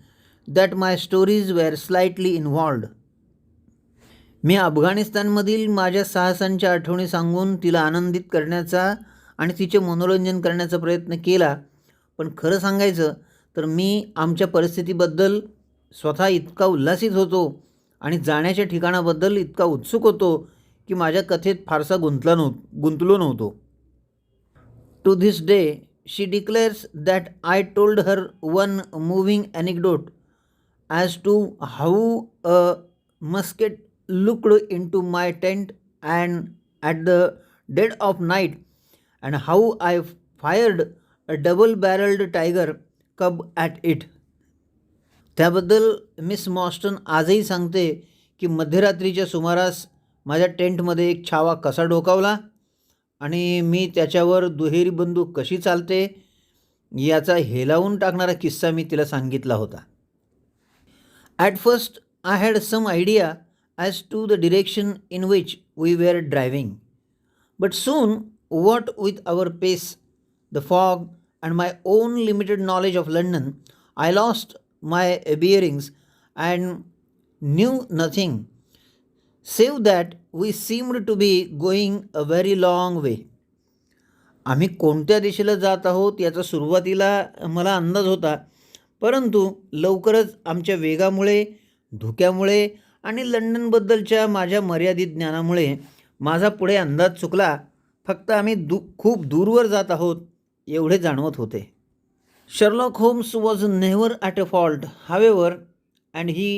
that my stories were slightly involved. मी अफगाणिस्तानमधील माझ्या साहसांच्या आठवणी सांगून तिला आनंदित करण्याचा आणि तिचे मनोरंजन करण्याचा प्रयत्न केला, पण खरं सांगायचं तर मी आमच्या परिस्थितीबद्दल स्वतः इतका उल्हासित होतो आणि जाण्याच्या ठिकाणाबद्दल इतका उत्सुक होतो की माझ्या कथेत फारसा गुंतलो नव्हतो. To this day she declares that I told her one moving anecdote as to how a musket looked into my tent and at the dead of night and how I fired a double barrelled tiger cub at it. त्याबद्दल मिस मॉस्टन आजही सांगते की मध्यरात्रीच्या सुमारास माझ्या टेंटमध्ये एक छावा कसा डोकावला आणि मी त्याच्यावर दुहेरी बंदूक कशी चालते याचा हेलावून टाकणारा किस्सा मी तिला सांगितला होता. At first I had some idea as to the direction in which we were driving, but soon what with our pace, the fog, and my own limited knowledge of London, I lost my bearings and knew nothing, save that we seemed to be going a very long way. आम्ही कोणत्या दिशेला जात आहोत याचा सुरुवातीला मला अंदाज होता, परंतु लवकरच आमच्या वेगामुळे, धुक्यामुळे आणि लंडनबद्दलच्या माझ्या मर्यादित ज्ञानामुळे माझा पुढे अंदाज चुकला फक्त आम्ही खूप दूरवर जात आहोत एवढे जाणवत होते. Sherlock Holmes was never at a fault, however, and he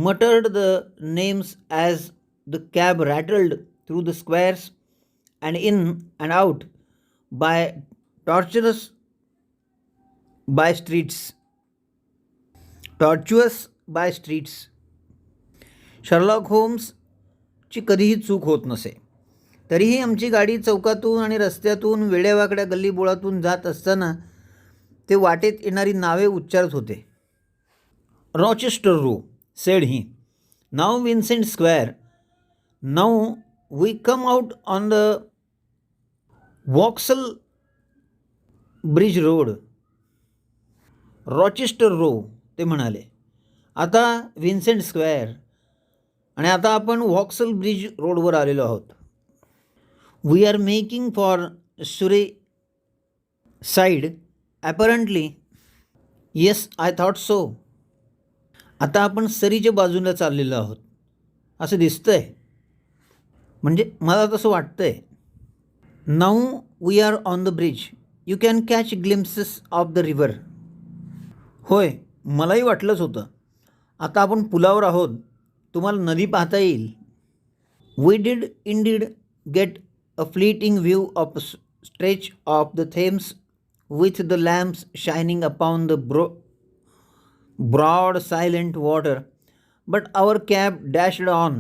muttered the names as the cab rattled through the squares and in and out by tortuous by streets. Tortuous by streets. Sherlock होम्सची कधीही चूक होत नसे. तरीही आमची गाडी चौकातून आणि रस्त्यातून वेड्यावाकड्या गल्लीबोळातून जात असताना ते वाटेत येणारी नावे उच्चारत होते. Rochester Row, said he. Now Vincent Square. Now we come out on the Vauxhall Bridge Road. Rochester Row, ते म्हणाले. आता विन्सेंट स्क्वेअर आणि आता आपण वॉक्सल ब्रिज रोडवर आलेलो आहोत. We are making for Surrey side apparently. Yes, I thought so. आता आपण सरीच्या बाजूला चाललेलो आहोत असं दिसतंय, म्हणजे मला तसं वाटतंय. Now we are on the bridge. You can catch glimpses of the river. होय, मलाही वाटलंच होतं. आता आपण पुलावर आहोत, तुम्हाला नदी पाहता येईल. We did indeed get a fleeting view of stretch of the Thames with the lamps shining upon the broad silent water, but our cab dashed on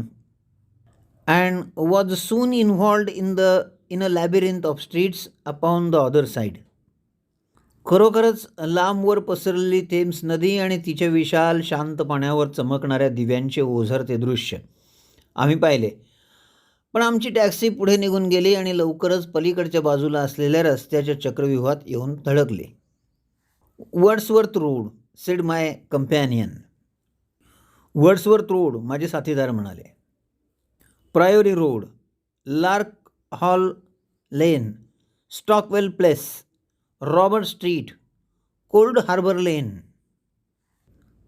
and was soon involved in a labyrinth of streets upon the other side. खरोखरच लांबवर पसरलेली थेम्स नदी आणि तिच्या विशाल शांत पाण्यावर चमकणाऱ्या दिव्यांचे ओझरते दृश्य आम्ही पाहिले. पण आमची टॅक्सी पुढे निघून गेली आणि लवकरच पलीकडच्या बाजूला असलेल्या रस्त्याच्या चक्रव्यूहात येऊन धडकली. Wordsworth Road, said my companion. Wordsworth Road, माझे साथीदार म्हणाले. Priory Road, Lark Hall Lane, Stockwell Place, Robert Street, Cold Harbour Lane.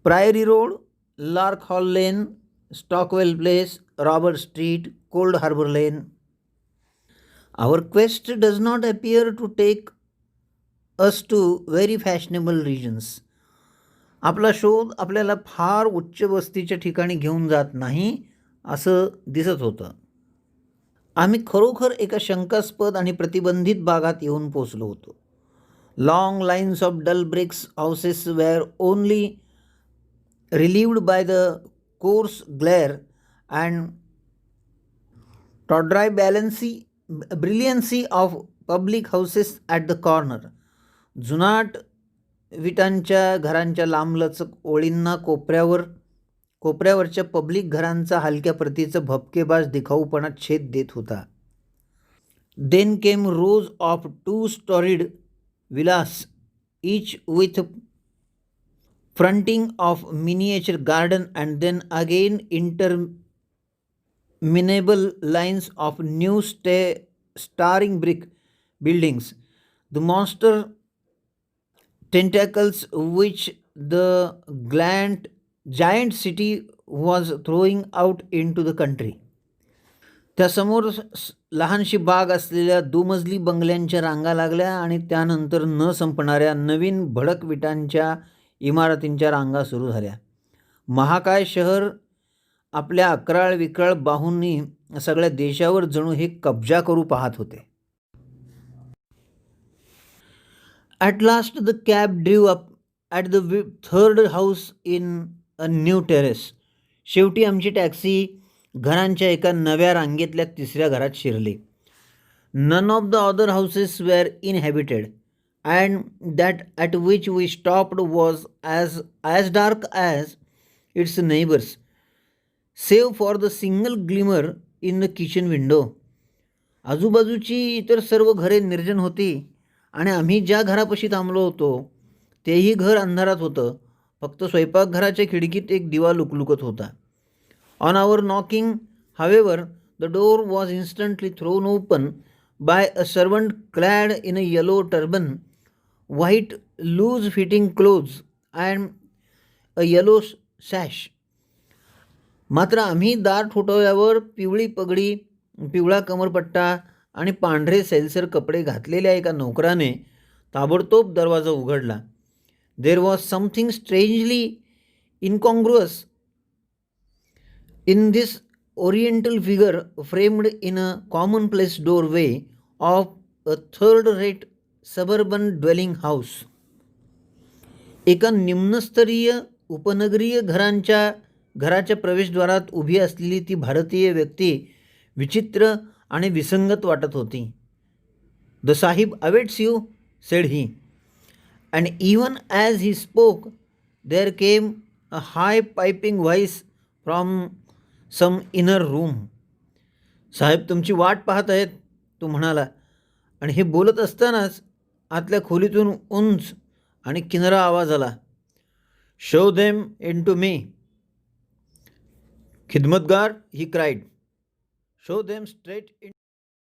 Priory Road, Lark Hall Lane, Stockwell Place, Robert Street, Cold Harbor Lane. Our quest does not appear to take us to very fashionable regions. आपला शोध आपल्याला फार उच्च वस्तीच्या ठिकाणी घेऊन जात नाही असं दिसत होतं. आम्ही खरोखर एका शंकास्पद आणि प्रतिबंधित भागात येऊन पोचलो होतो. Long lines of dull bricks houses were only relieved by the coarse glare and tawdry brilliancy of public houses at the corner. जुनाट विटांच्या घरांच्या लांबलचक ओळींना कोपऱ्यावरच्या पब्लिक घरांचा हलक्या प्रतीचं भपकेबाज दिखाऊपणा छेद देत होता. Then came rows of two-storied villas, each with fronting of miniature garden, and then again interminable lines of new staring brick buildings, the monster tentacles which the giant city was throwing out into the country. त्यासमोर लहानशी बाग असलेल्या दुमजली बंगल्यांच्या रांगा लागल्या आणि त्यानंतर न संपणाऱ्या नवीन भडक विटांच्या इमारतींच्या रांगा सुरू झाल्या. महाकाय शहर आपल्या अकराळ विक्राळ बाहूंनी सगळ्या देशावर जणू हे कब्जा करू पाहत होते. At last the cab drove up at the third house in a new terrace. शेवटी आमची टॅक्सी घरांच्या एका नव्या रांगेतल्या तिसऱ्या घरात शिरली. None of the other houses were inhabited and that at which we stopped was as dark as its neighbors, save for the single glimmer in the kitchen window. आजूबाजूची इतर सर्व घरे निर्जन होती आणि आम्ही ज्या घरापाशी थांबलो होतो तेही घर अंधारात होतं. फक्त स्वयंपाकघराच्या खिडकीत एक दिवा लुकलुकत होता. On our knocking, however, the door was instantly thrown open by a servant clad in a yellow turban, white loose-fitting clothes and a yellow sash. मात्र आम्ही दार ठोठावल्यावर पिवळी पगडी, पिवळा कमरपट्टा आणि पांढरे सैलसर कपडे घातलेल्या एका नोकराने ताबडतोब दरवाजा उघडला. There was something strangely incongruous in this oriental figure framed in a commonplace doorway of a third-rate suburban dwelling house. एका निम्नस्तरीय उपनगरीय घराच्या प्रवेशद्वारात उभी असलेली ती भारतीय व्यक्ती विचित्र आणि विसंगत वाटत होती. The Sahib awaits you, said he, and even as he spoke there came a high piping voice from some inner room. साहेब तुमची वाट पाहत आहेत, तो म्हणाला, आणि हे बोलत असतानाच आतल्या खोलीतून उंच आणि किनरा आवाज आला. Show them in to me. खिदमतगार, he cried. Show them straight in